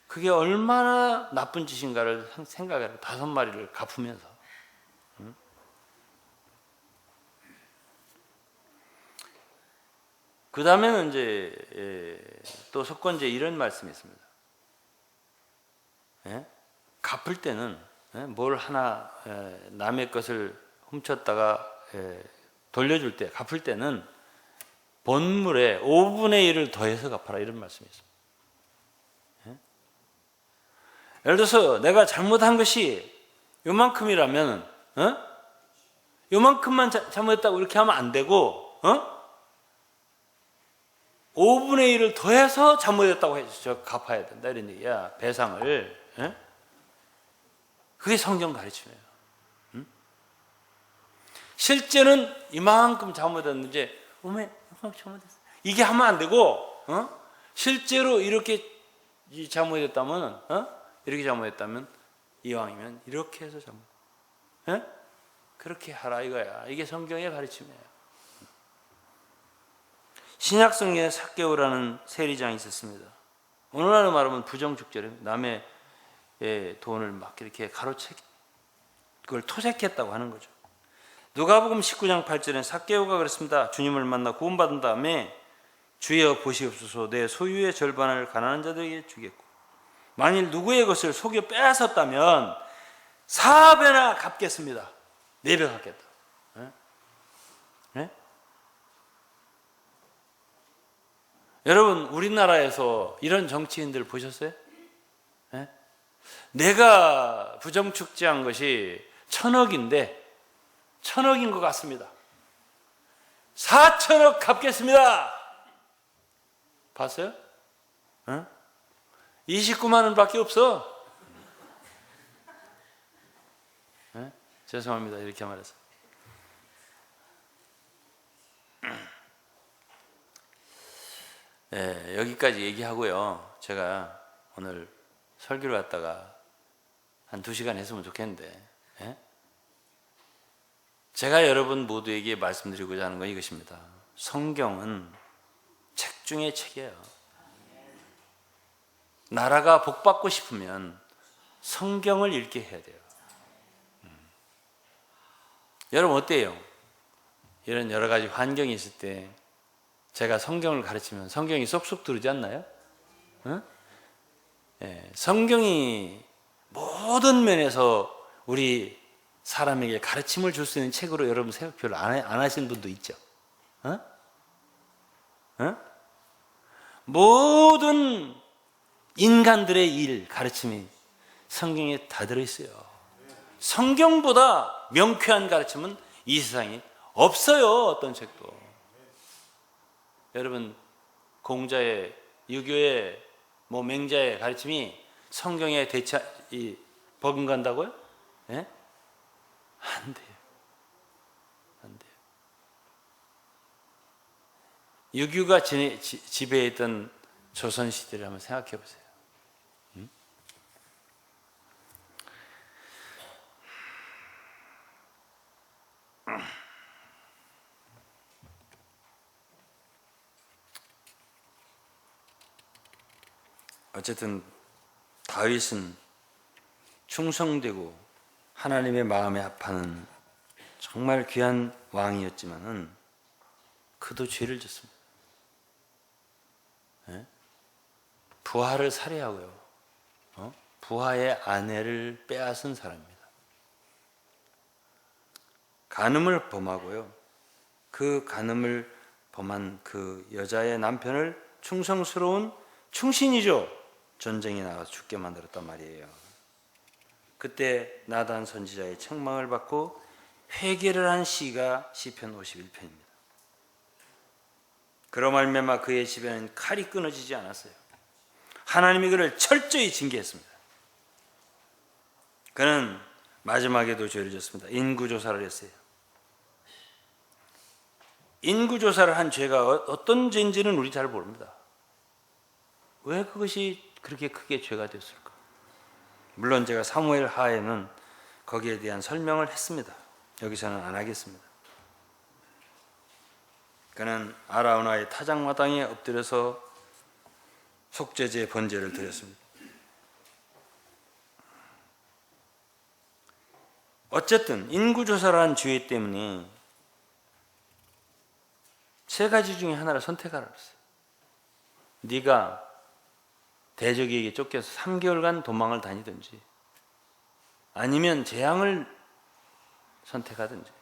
그게 얼마나 나쁜 짓인가를 생각해라. 5마리를 갚으면서. 그 다음에는 이제 또 석권제 이런 말씀이 있습니다. 갚을 때는 뭘 하나 남의 것을 훔쳤다가 돌려줄 때 갚을 때는 본물의 5분의 1을 더해서 갚아라 이런 말씀이 있습니다. 예를 들어서 내가 잘못한 것이 요만큼이라면 요만큼만 잘못했다고 이렇게 하면 안 되고 5분의 1을 더해서 잘못했다고 해서 갚아야 된다 이런 얘기야. 배상을. 그게 성경 가르침이에요. 실제는 이만큼 잘못했는지 어메 잘못했어. 이게 하면 안 되고 실제로 이렇게 잘못했다면 이렇게 잘못했다면 이왕이면 이렇게 해서 그렇게 하라 이거야. 이게 성경의 가르침이에요. 신약 성경에 삭개오라는 세리장이 있었습니다. 오늘날로 말하면 부정축제를 남의 돈을 막 이렇게 가로채 그걸 토색했다고 하는 거죠. 누가복음 19장 8절에 삭개오가 그랬습니다. 주님을 만나 구원받은 다음에 주여 보시옵소서 내 소유의 절반을 가난한 자들에게 주겠고 만일 누구의 것을 속여 빼앗았다면 4배나 갚겠습니다. 4배 갚겠다. 네? 여러분 우리나라에서 이런 정치인들 보셨어요? 네? 내가 부정축제한 것이 1,000억인데 1,000억인 것 같습니다. 4,000억 갚겠습니다. 봤어요? 29만 원밖에 없어. 죄송합니다. 이렇게 말해서. 여기까지 얘기하고요. 제가 오늘 설교를 갔다가 한 2시간 했으면 좋겠는데 제가 여러분 모두에게 말씀드리고자 하는 건 이것입니다. 성경은 책 중에 책이에요. 나라가 복받고 싶으면 성경을 읽게 해야 돼요. 여러분 어때요? 이런 여러 가지 환경이 있을 때 제가 성경을 가르치면 성경이 쏙쏙 들어오지 않나요? 성경이 모든 면에서 우리 사람에게 가르침을 줄 수 있는 책으로 여러분 생각 별로 안 하시는 분도 있죠. 모든 인간들의 일, 가르침이 성경에 다 들어있어요. 성경보다 명쾌한 가르침은 이 세상에 없어요. 어떤 책도. 여러분 공자의 유교의 맹자의 가르침이 성경에 버금간다고요? 예? 안 돼요. 안 돼요. 유교가 지배했던 조선시대를 한번 생각해 보세요. 어쨌든 다윗은 충성되고 하나님의 마음에 합하는 정말 귀한 왕이었지만은 그도 죄를 짓습니다. 부하를 살해하고요. 부하의 아내를 빼앗은 사람입니다. 간음을 범하고요. 그 간음을 범한 그 여자의 남편을 충성스러운 충신이죠. 전쟁에 나가서 죽게 만들었단 말이에요. 그때 나단 선지자의 책망을 받고 회개를 한 시가 시편 51편입니다. 그로 말미암아 그의 집에는 칼이 끊어지지 않았어요. 하나님이 그를 철저히 징계했습니다. 그는 마지막에도 죄를 졌습니다. 인구조사를 했어요. 인구조사를 한 죄가 어떤 죄인지는 우리 잘 모릅니다. 왜 그것이 그렇게 크게 죄가 됐을까? 물론 제가 사무엘 하에는 거기에 대한 설명을 했습니다. 여기서는 안 하겠습니다. 그는 아라우나의 타작마당에 엎드려서 속죄제 번제를 드렸습니다. 어쨌든 인구조사라는 주의 때문에 세 가지 중에 하나를 선택하라 그랬어요. 네가 대적에게 쫓겨서 3개월간 도망을 다니든지 아니면 재앙을 선택하든지.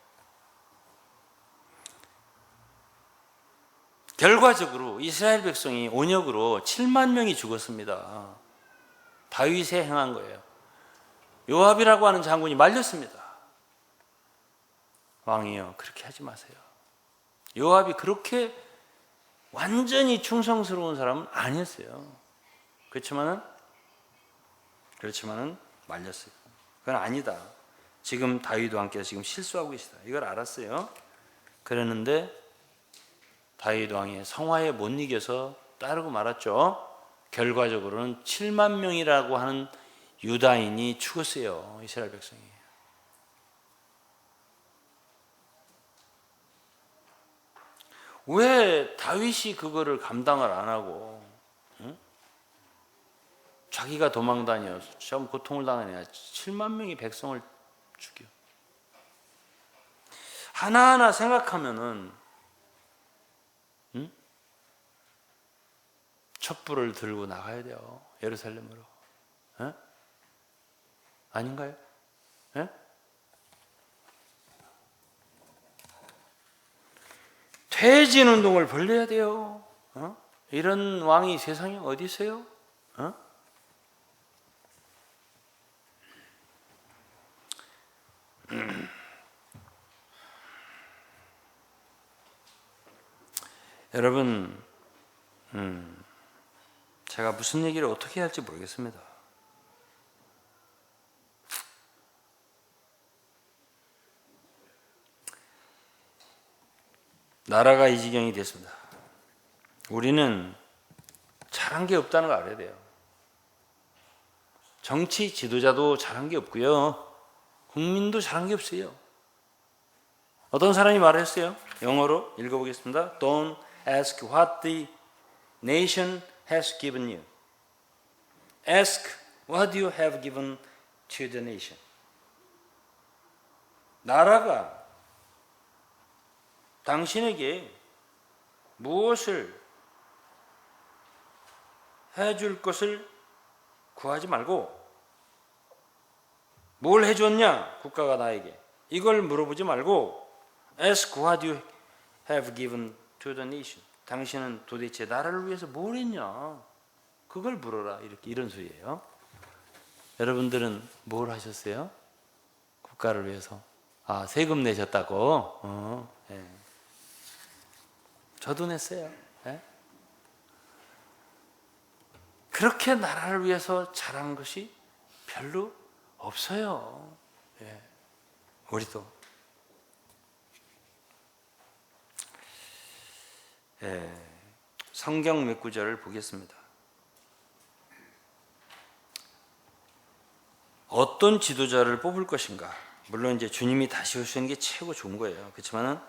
결과적으로 이스라엘 백성이 온역으로 7만 명이 죽었습니다. 다윗에 행한 거예요. 요압이라고 하는 장군이 말렸습니다. 왕이여, 그렇게 하지 마세요. 요압이 그렇게 완전히 충성스러운 사람은 아니었어요. 그렇지만은 말렸어요. 그건 아니다. 지금 다윗과 함께 지금 실수하고 계시다. 이걸 알았어요. 그랬는데 다윗 왕이 성화에 못 이겨서 따르고 말았죠. 결과적으로는 7만 명이라고 하는 유다인이 죽었어요. 이스라엘 백성이. 왜 다윗이 그거를 감당을 안 하고 자기가 도망 다녀서 참 고통을 당하냐. 7만 명의 백성을 죽여. 하나하나 생각하면은 촛불을 들고 나가야 돼요. 예루살렘으로. 에? 아닌가요? 에? 퇴진 운동을 벌려야 돼요. 이런 왕이 세상에 어디 있어요? 여러분, 제가 무슨 얘기를 어떻게 할지 모르겠습니다. 나라가 이 지경이 됐습니다. 우리는 잘한 게 없다는 걸 알아야 돼요. 정치 지도자도 잘한 게 없고요. 국민도 잘한 게 없어요. 어떤 사람이 말했어요. 영어로 읽어보겠습니다. Don't ask what the nation has given you. Ask what you have given to the nation. 나라가 당신에게 무엇을 해줄 것을 구하지 말고 뭘 해줬냐 국가가 나에게 이걸 물어보지 말고 Ask what you have given to the nation. 당신은 도대체 나라를 위해서 뭘 했냐 그걸 물어라. 이런 소리예요. 여러분들은 뭘 하셨어요? 국가를 위해서. 세금 내셨다고? 네. 저도 냈어요. 네? 그렇게 나라를 위해서 잘한 것이 별로 없어요. 네. 우리도. 네. 성경 몇 구절을 보겠습니다. 어떤 지도자를 뽑을 것인가? 물론 이제 주님이 다시 오시는 게 최고 좋은 거예요. 그렇지만은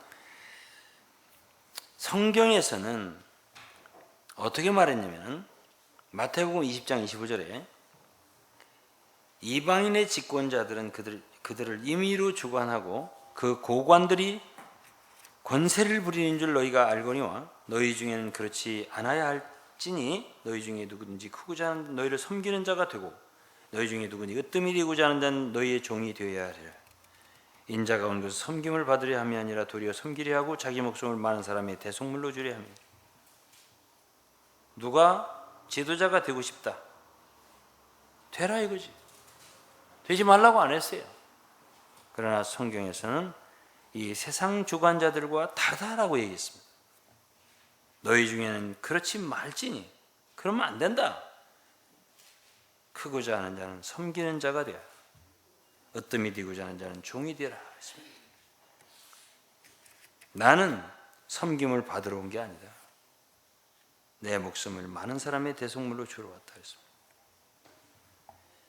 성경에서는 어떻게 말했냐면 마태복음 20장 25절에 이방인의 집권자들은 그들을 임의로 주관하고 그 고관들이 권세를 부리는 줄 너희가 알거니와 너희 중에는 그렇지 않아야 할지니 너희 중에 누구든지 크고자 하는 너희를 섬기는 자가 되고 너희 중에 누구든지 으뜸이 되고자 하는 자는 너희의 종이 되어야 하리라. 인자가 온 것은 섬김을 받으려 함이 아니라 도리어 섬기려 하고 자기 목숨을 많은 사람의 대속물로 주려 함이라. 누가 지도자가 되고 싶다. 되라 이거지. 되지 말라고 안 했어요. 그러나 성경에서는 이 세상 주관자들과 다르다라고 얘기했습니다. 너희 중에는 그렇지 말지니 그러면 안 된다. 크고자 하는 자는 섬기는 자가 되어 으뜸이 되고자 하는 자는 종이 되라 했습니다. 나는 섬김을 받으러 온 게 아니다. 내 목숨을 많은 사람의 대속물로 주러 왔다 했습니다.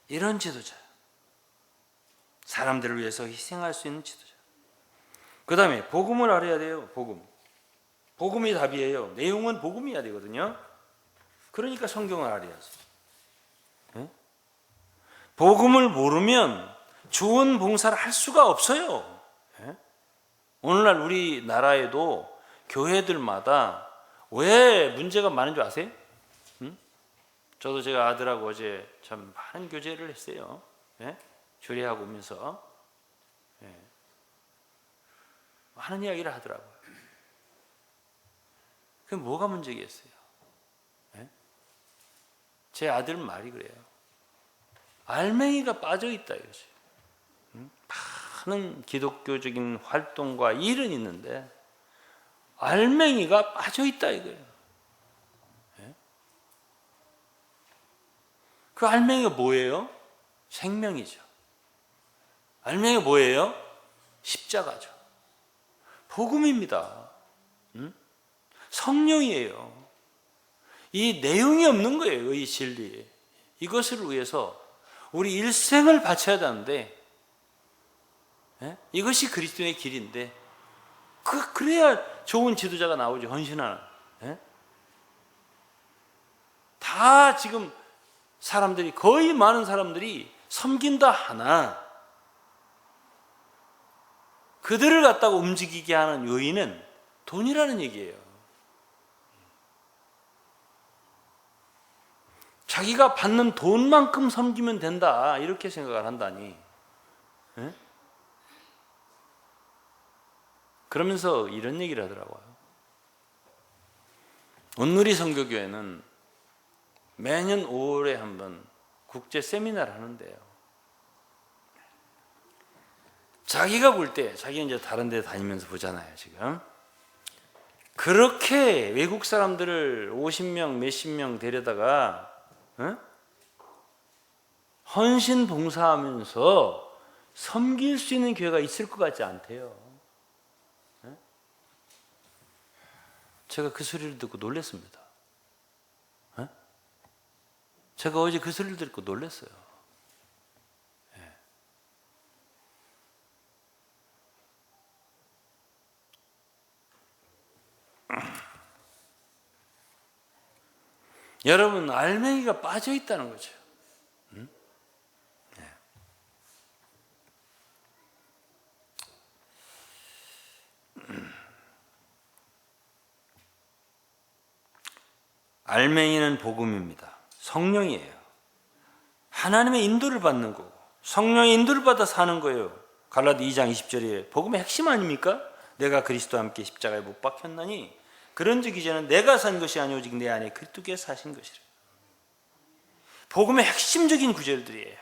이런 지도자, 사람들을 위해서 희생할 수 있는 지도자. 그 다음에 복음을 알아야 돼요. 복음. 복음이 답이에요. 내용은 복음이어야 되거든요. 그러니까 성경을 알아야지. 네? 복음을 모르면 좋은 봉사를 할 수가 없어요. 네? 오늘날 우리나라에도 교회들마다 왜 문제가 많은 줄 아세요? 저도 제가 아들하고 어제 참 많은 교제를 했어요. 예? 주례하고 오면서 많은 이야기를 하더라고요. 그게 뭐가 문제겠어요? 예? 제 아들 말이 그래요. 알맹이가 빠져있다 이거지. 많은 기독교적인 활동과 일은 있는데 알맹이가 빠져있다 이거예요. 예? 그 알맹이가 뭐예요? 생명이죠. 알맹이가 뭐예요? 십자가죠. 복음입니다. 성령이에요. 이 내용이 없는 거예요. 이 진리. 이것을 위해서 우리 일생을 바쳐야 되는데 이것이 그리스도의 길인데 그래야 좋은 지도자가 나오죠. 헌신하는. 다 지금 사람들이 거의 많은 사람들이 섬긴다 하나 그들을 갖다가 움직이게 하는 요인은 돈이라는 얘기예요. 자기가 받는 돈만큼 섬기면 된다 이렇게 생각을 한다니. 그러면서 이런 얘기를 하더라고요. 온누리 선교교회는 매년 5월에 한 번 국제 세미나를 하는데요. 자기가 볼 때, 자기는 이제 다른 데 다니면서 보잖아요, 지금. 그렇게 외국 사람들을 50명, 몇십 명 데려다가 헌신 봉사하면서 섬길 수 있는 교회가 있을 것 같지 않대요. 제가 그 소리를 듣고 놀랐습니다. 제가 어제 그 소리를 듣고 놀랐어요. 여러분, 알맹이가 빠져 있다는 거죠. 알맹이는 복음입니다. 성령이에요. 하나님의 인도를 받는 거고 성령의 인도를 받아 사는 거예요. 갈라디 2장 20절에 복음의 핵심 아닙니까? 내가 그리스도와 함께 십자가에 못 박혔나니 그런즉 이제는 내가 산 것이 아니 오직 내 안에 그리스도께서 사신 것이라. 복음의 핵심적인 구절들이에요.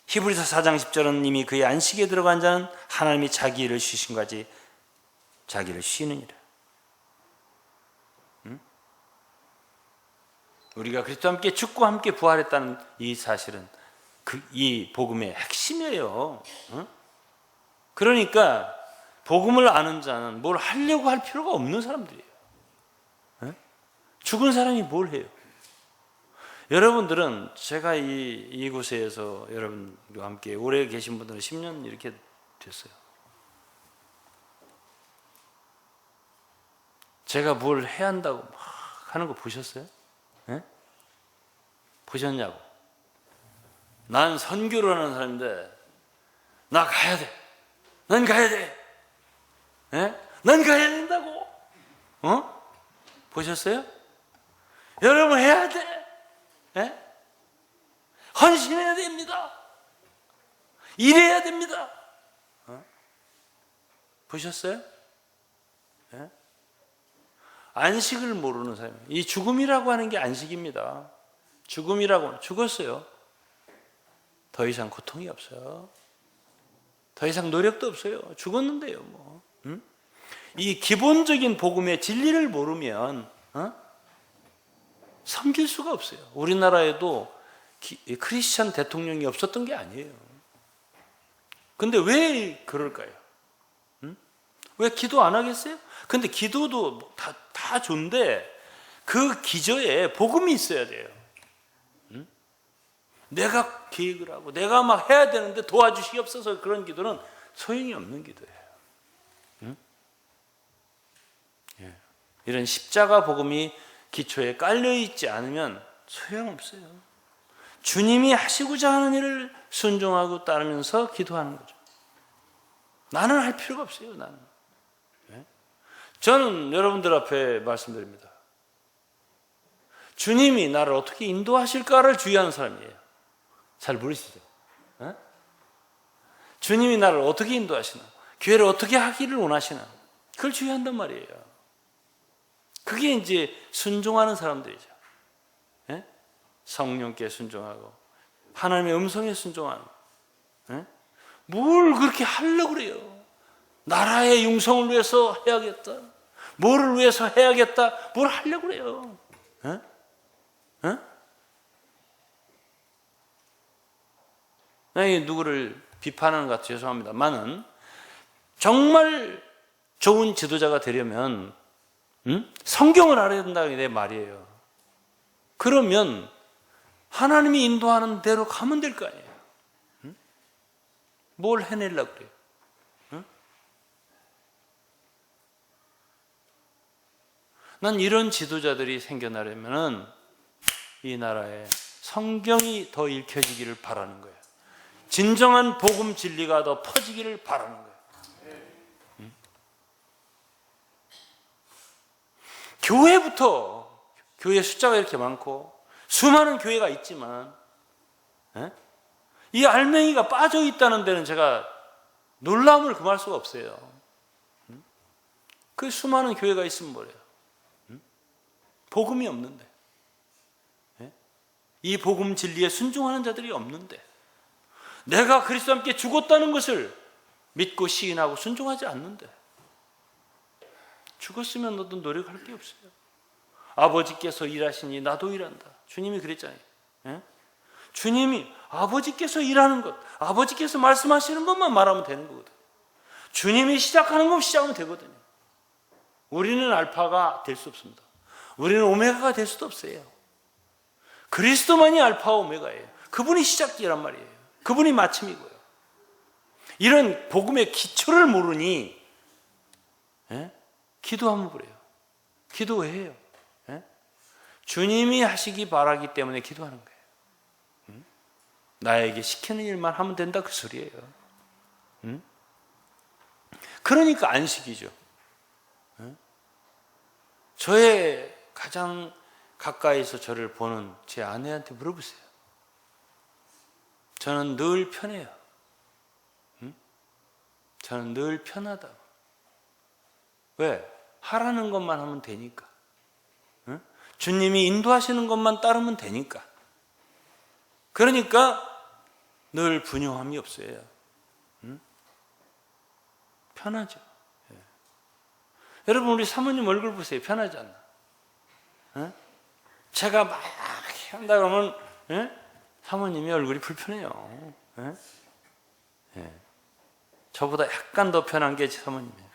히브리서 4장 10절은 이미 그의 안식에 들어간 자는 하나님이 자기 일을 쉬신 것까지 자기를 쉬느니라. 우리가 그리스도와 함께 죽고 함께 부활했다는 이 사실은 이 복음의 핵심이에요. 그러니까 복음을 아는 자는 뭘 하려고 할 필요가 없는 사람들이에요. 죽은 사람이 뭘 해요? 여러분들은 제가 이곳에서 여러분과 함께 오래 계신 분들은 10년 이렇게 됐어요. 제가 뭘 해야 한다고 막 하는 거 보셨어요? 보셨냐고. 난 선교를 하는 사람인데 나 가야 돼. 난 가야 돼. 난 가야 된다고. 보셨어요? 여러분 해야 돼. 헌신해야 됩니다. 일해야 됩니다. 보셨어요? 안식을 모르는 사람. 이 죽음이라고 하는 게 안식입니다. 죽었어요. 더 이상 고통이 없어요. 더 이상 노력도 없어요. 죽었는데요, 뭐. 이 기본적인 복음의 진리를 모르면 섬길 수가 없어요. 우리나라에도 크리스천 대통령이 없었던 게 아니에요. 근데 왜 그럴까요? 왜 기도 안 하겠어요? 근데 기도도 다 좋은데 그 기저에 복음이 있어야 돼요. 내가 계획을 하고 내가 막 해야 되는데 도와주시옵소서 그런 기도는 소용이 없는 기도예요. 이런 십자가 복음이 기초에 깔려 있지 않으면 소용없어요. 주님이 하시고자 하는 일을 순종하고 따르면서 기도하는 거죠. 나는 할 필요가 없어요. 나는. 저는 여러분들 앞에 말씀드립니다. 주님이 나를 어떻게 인도하실까를 주의하는 사람이에요. 잘 모르시죠? 주님이 나를 어떻게 인도하시나, 교회를 어떻게 하기를 원하시나, 그걸 주의한단 말이에요. 그게 이제 순종하는 사람들이죠. 성령께 순종하고 하나님의 음성에 순종하는. 뭘 그렇게 하려고 그래요? 나라의 융성을 위해서 해야겠다. 뭐를 위해서 해야겠다. 뭘 하려고 그래요? 누구를 비판하는 것 같아 죄송합니다만은 정말 좋은 지도자가 되려면 성경을 알아야 된다는 게 내 말이에요. 그러면 하나님이 인도하는 대로 가면 될 거 아니에요. 뭘 해내려고 그래요? 난 이런 지도자들이 생겨나려면 이 나라에 성경이 더 읽혀지기를 바라는 거예요. 진정한 복음 진리가 더 퍼지기를 바라는 거예요. 교회부터, 교회 숫자가 이렇게 많고 수많은 교회가 있지만 이 알맹이가 빠져 있다는 데는 제가 놀라움을 금할 수가 없어요. 그 수많은 교회가 있으면 뭐래요? 복음이 없는데, 이 복음 진리에 순종하는 자들이 없는데, 내가 그리스도와 함께 죽었다는 것을 믿고 시인하고 순종하지 않는데, 죽었으면 너도 노력할 게 없어요. 아버지께서 일하시니 나도 일한다. 주님이 그랬잖아요. 주님이 아버지께서 일하는 것, 아버지께서 말씀하시는 것만 말하면 되는 거거든요. 주님이 시작하는 것 시작하면 되거든요. 우리는 알파가 될 수 없습니다. 우리는 오메가가 될 수도 없어요. 그리스도만이 알파와 오메가예요. 그분이 시작이란 말이에요. 그분이 마침이고요. 이런 복음의 기초를 모르니 기도하면 그래요. 기도 왜 해요? 주님이 하시기 바라기 때문에 기도하는 거예요. 나에게 시키는 일만 하면 된다 그 소리예요. 그러니까 안식이죠. 저의 가장 가까이서 저를 보는 제 아내한테 물어보세요. 저는 늘 편해요. 저는 늘 편하다고. 왜? 하라는 것만 하면 되니까. 주님이 인도하시는 것만 따르면 되니까. 그러니까 늘 분용함이 없어요. 편하죠. 예. 여러분 우리 사모님 얼굴 보세요. 편하지 않나? 제가 막 한다 그러면 사모님이 얼굴이 불편해요. 예. 저보다 약간 더 편한 게 사모님이에요.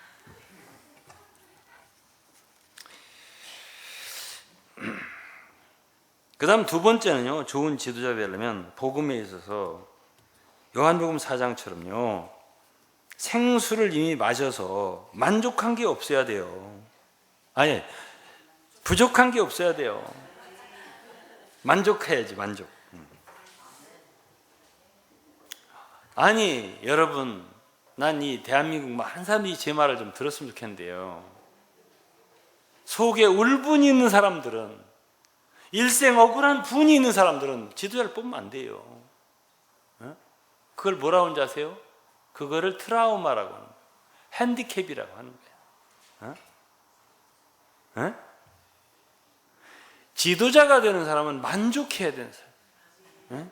그 다음 두 번째는요, 좋은 지도자 되려면 복음에 있어서 요한복음 4장처럼요 생수를 이미 마셔서 만족한 게 없어야 돼요. 아니, 부족한 게 없어야 돼요. 만족해야지, 만족. 아니 여러분, 난 이 대한민국 많은 사람들이 제 말을 좀 들었으면 좋겠는데요, 속에 울분이 있는 사람들은, 일생 억울한 분이 있는 사람들은 지도자를 뽑으면 안 돼요. 그걸 뭐라고 하는지 아세요? 그거를 트라우마라고 하는 거예요. 핸디캡이라고 하는 거예요. 지도자가 되는 사람은 만족해야 되는 사람.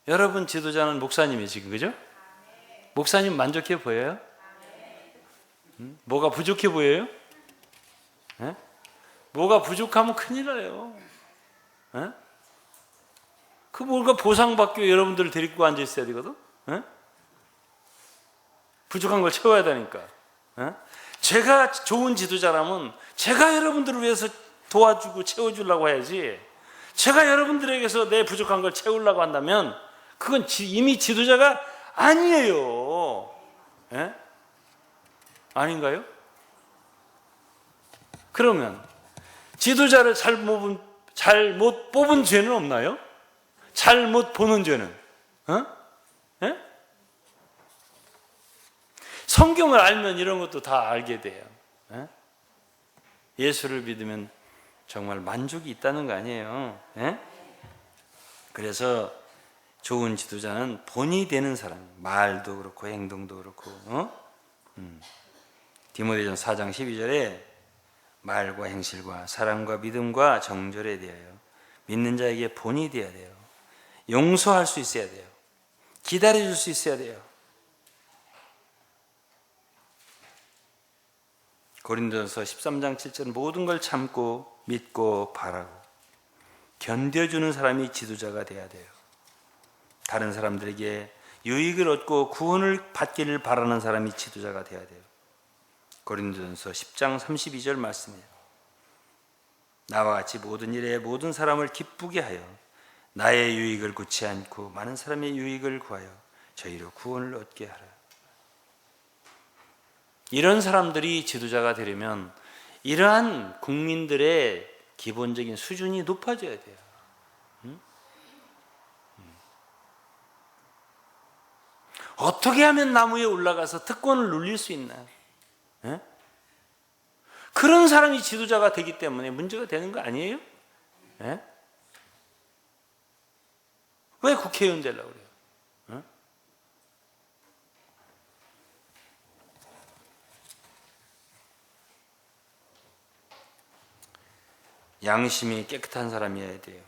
여러분 지도자는 목사님이 지금, 그죠? 목사님 만족해 보여요? 뭐가 부족해 보여요? 뭐가 부족하면 큰일 나요. 그 뭔가 보상받기 여러분들을 데리고 앉아 있어야 되거든. 부족한 걸 채워야 되니까. 제가 좋은 지도자라면 제가 여러분들을 위해서 도와주고 채워주려고 해야지, 제가 여러분들에게서 내 부족한 걸 채우려고 한다면 그건 이미 지도자가 아니에요. 아닌가요? 그러면 지도자를 잘못 뽑은 죄는 없나요? 잘못 보는 죄는? 예? 성경을 알면 이런 것도 다 알게 돼요. 예? 예수를 믿으면 정말 만족이 있다는 거 아니에요? 예? 그래서 좋은 지도자는 본이 되는 사람, 말도 그렇고 행동도 그렇고. 디모데전 4장 12절에 말과 행실과 사랑과 믿음과 정절에 대하여 믿는 자에게 본이 되어야 돼요. 용서할 수 있어야 돼요. 기다려줄 수 있어야 돼요. 고린도전서 13장 7절 모든 걸 참고 믿고 바라고 견뎌주는 사람이 지도자가 돼야 돼요. 다른 사람들에게 유익을 얻고 구원을 받기를 바라는 사람이 지도자가 돼야 돼요. 고린도전서 10장 32절 말씀이에요. 나와 같이 모든 일에 모든 사람을 기쁘게 하여 나의 유익을 구치 않고 많은 사람의 유익을 구하여 저희로 구원을 얻게 하라. 이런 사람들이 지도자가 되려면 이러한 국민들의 기본적인 수준이 높아져야 돼요. 어떻게 하면 나무에 올라가서 특권을 누릴 수 있나요? 예? 그런 사람이 지도자가 되기 때문에 문제가 되는 거 아니에요? 예? 왜 국회의원 되려고 그래요? 예? 양심이 깨끗한 사람이어야 돼요.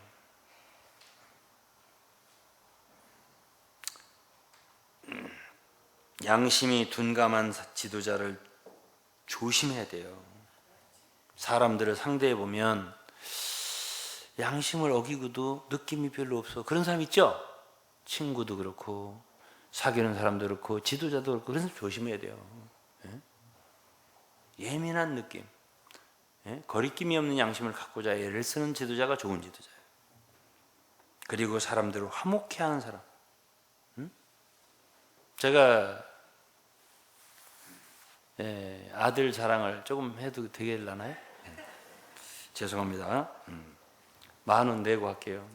양심이 둔감한 지도자를 조심해야 돼요. 사람들을 상대해 보면 양심을 어기고도 느낌이 별로 없어. 그런 사람 있죠? 친구도 그렇고 사귀는 사람도 그렇고 지도자도 그렇고 그래서 조심해야 돼요. 예민한 느낌, 거리낌이 없는 양심을 갖고자 애를 쓰는 지도자가 좋은 지도자예요. 그리고 사람들을 화목해 하는 사람. 제가 아들 자랑을 조금 해도 되겠나요? 죄송합니다. 10,000원 내고 할게요.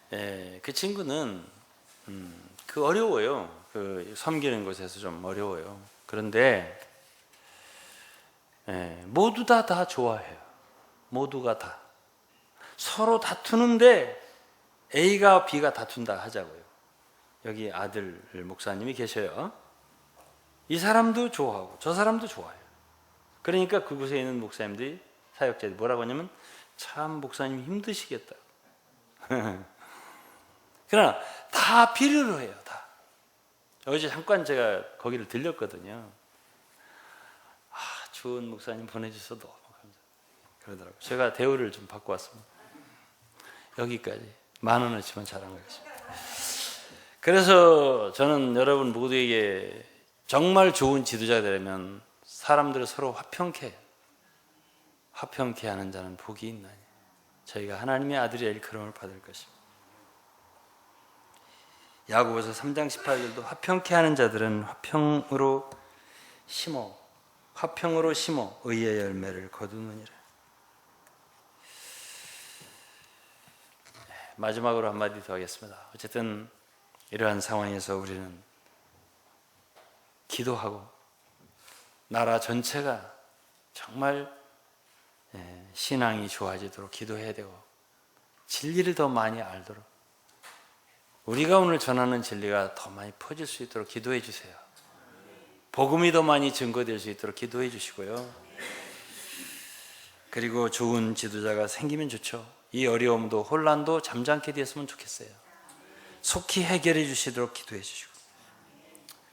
그 친구는 어려워요. 섬기는 것에서 좀 어려워요. 그런데 모두 다 좋아해요. 모두가 다 서로 다투는데 A가 B가 다툰다 하자고요. 여기 아들 목사님이 계셔요. 이 사람도 좋아하고 저 사람도 좋아해요. 그러니까 그곳에 있는 목사님들이 사역자들이 뭐라고 하냐면 참 목사님 힘드시겠다. 그러나 다 필요로 해요. 다. 어제 잠깐 제가 거기를 들렸거든요. 좋은 목사님 보내주셔서 너무 감사합니다. 그러더라고요. 제가 대우를 좀 받고 왔습니다. 여기까지 10,000원어치만 자랑하겠습니다. 그래서 저는 여러분 모두에게 정말 좋은 지도자가 되려면 사람들을 서로 화평케 하는 자는 복이 있나니 저희가 하나님의 아들의 일컬음을 받을 것입니다. 야고보서 3장 18절도 화평케 하는 자들은 화평으로 심어 의의 열매를 거두느니라. 마지막으로 한마디 더 하겠습니다. 어쨌든 이러한 상황에서 우리는 기도하고 나라 전체가 정말 신앙이 좋아지도록 기도해야 되고 진리를 더 많이 알도록 우리가 오늘 전하는 진리가 더 많이 퍼질 수 있도록 기도해 주세요. 복음이 더 많이 증거될 수 있도록 기도해 주시고요. 그리고 좋은 지도자가 생기면 좋죠. 이 어려움도 혼란도 잠잠케 되었으면 좋겠어요. 속히 해결해 주시도록 기도해 주시고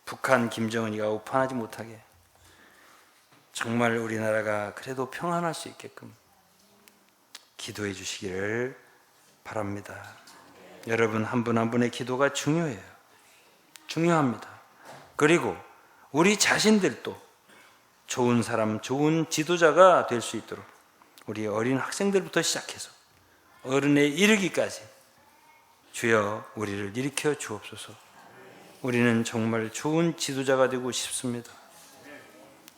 북한 김정은이가 오판하지 못하게 정말 우리나라가 그래도 평안할 수 있게끔 기도해 주시기를 바랍니다. 여러분 한 분 한 분의 기도가 중요해요. 중요합니다. 그리고 우리 자신들도 좋은 사람, 좋은 지도자가 될 수 있도록 우리 어린 학생들부터 시작해서 어른에 이르기까지 주여 우리를 일으켜 주옵소서. 우리는 정말 좋은 지도자가 되고 싶습니다.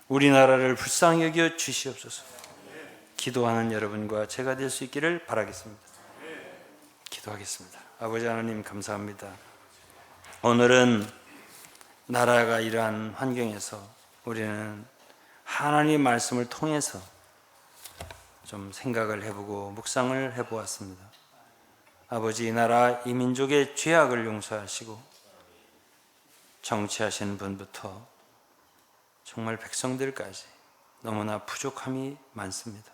우리나라를 불쌍히 여겨 주시옵소서. 기도하는 여러분과 제가 될 수 있기를 바라겠습니다. 기도하겠습니다. 아버지 하나님 감사합니다. 오늘은 나라가 이러한 환경에서 우리는 하나님의 말씀을 통해서 좀 생각을 해보고 묵상을 해보았습니다. 아버지, 이 나라 이 민족의 죄악을 용서하시고 정치하시는 분부터 정말 백성들까지 너무나 부족함이 많습니다.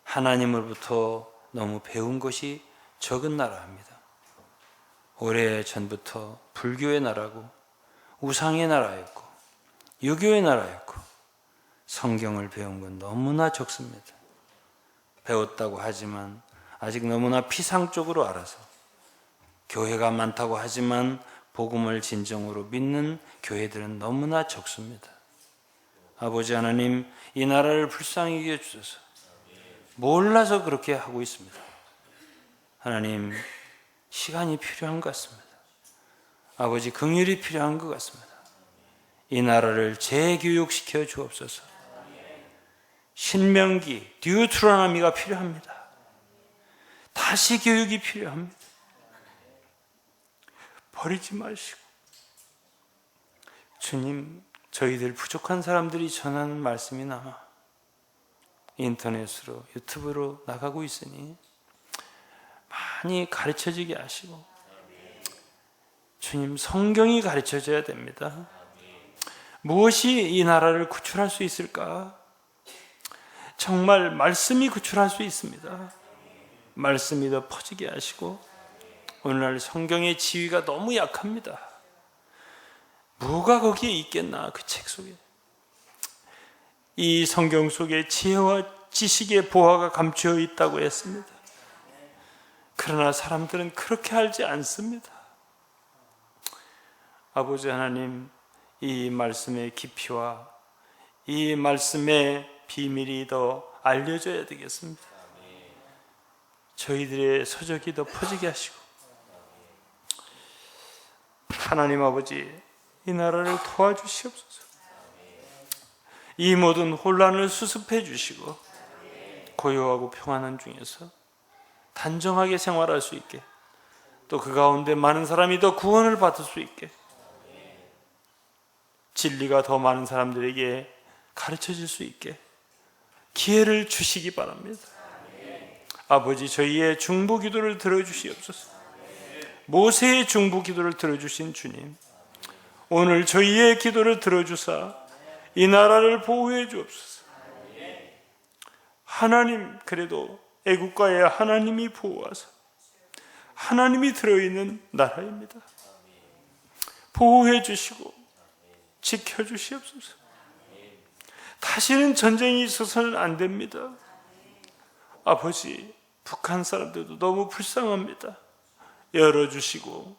하나님으로부터 너무 배운 것이 적은 나라입니다. 오래전부터 불교의 나라고 우상의 나라였고 유교의 나라였고 성경을 배운 건 너무나 적습니다. 배웠다고 하지만 아직 너무나 피상적으로 알아서, 교회가 많다고 하지만 복음을 진정으로 믿는 교회들은 너무나 적습니다. 아버지 하나님, 이 나라를 불쌍히 여겨 주셔서 몰라서 그렇게 하고 있습니다. 하나님, 시간이 필요한 것 같습니다. 아버지, 긍휼이 필요한 것 같습니다. 이 나라를 재교육시켜 주옵소서. 신명기, 듀트로노미가 필요합니다. 다시 교육이 필요합니다. 버리지 마시고, 주님, 저희들 부족한 사람들이 전하는 말씀이 남아 인터넷으로, 유튜브로 나가고 있으니 많이 가르쳐지게 하시고, 주님, 성경이 가르쳐져야 됩니다. 무엇이 이 나라를 구출할 수 있을까? 정말 말씀이 구출할 수 있습니다. 말씀이 더 퍼지게 하시고, 오늘날 성경의 지위가 너무 약합니다. 뭐가 거기에 있겠나, 그 책 속에. 이 성경 속에 지혜와 지식의 보화가 감추어 있다고 했습니다. 그러나 사람들은 그렇게 알지 않습니다. 아버지 하나님, 이 말씀의 깊이와 이 말씀의 비밀이 더 알려져야 되겠습니다. 저희들의 서적이 더 퍼지게 하시고, 하나님 아버지, 이 나라를 도와주시옵소서. 이 모든 혼란을 수습해 주시고, 고요하고 평안한 중에서 단정하게 생활할 수 있게, 또 그 가운데 많은 사람이 더 구원을 받을 수 있게, 진리가 더 많은 사람들에게 가르쳐질 수 있게 기회를 주시기 바랍니다. 아버지, 저희의 중보 기도를 들어주시옵소서. 모세의 중보 기도를 들어주신 주님, 오늘 저희의 기도를 들어주사 이 나라를 보호해 주옵소서. 하나님, 그래도 애국가에 하나님이 보호하사 하나님이 들어있는 나라입니다. 보호해 주시고 지켜주시옵소서. 다시는 전쟁이 있어서는 안 됩니다. 아버지, 북한 사람들도 너무 불쌍합니다. 열어주시고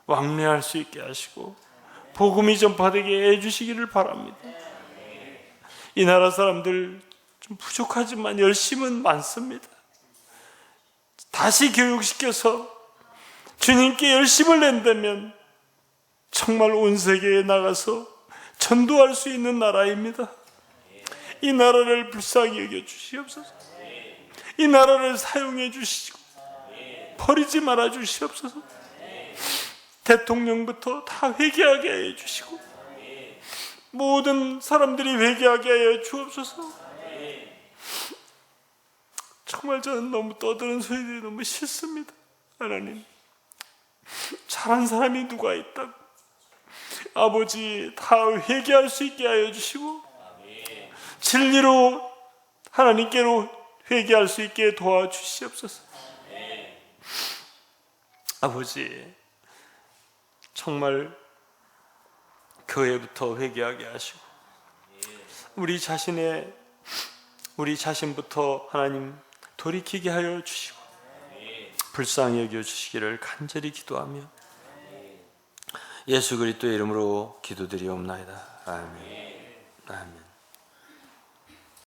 왕래할 수 있게 하시고 복음이 전파되게 해주시기를 바랍니다. 이 나라 사람들 좀 부족하지만 열심은 많습니다. 다시 교육시켜서 주님께 열심을 낸다면 정말 온 세계에 나가서 전도할 수 있는 나라입니다. 이 나라를 불쌍히 여겨 주시옵소서. 이 나라를 사용해 주시고 버리지 말아 주시옵소서. 대통령부터 다 회개하게 해 주시고 모든 사람들이 회개하게 하여 주옵소서. 정말 저는 너무 떠드는 소리들이 너무 싫습니다. 하나님, 잘한 사람이 누가 있다고. 아버지, 다 회개할 수 있게 하여 주시고 진리로 하나님께로 회개할 수 있게 도와주시옵소서. 아버지, 정말 교회부터 회개하게 하시고 우리 자신부터 하나님 돌이키게 하여 주시고 불쌍히 여겨 주시기를 간절히 기도하며 예수 그리스도의 이름으로 기도드리옵나이다. 아멘. 아멘.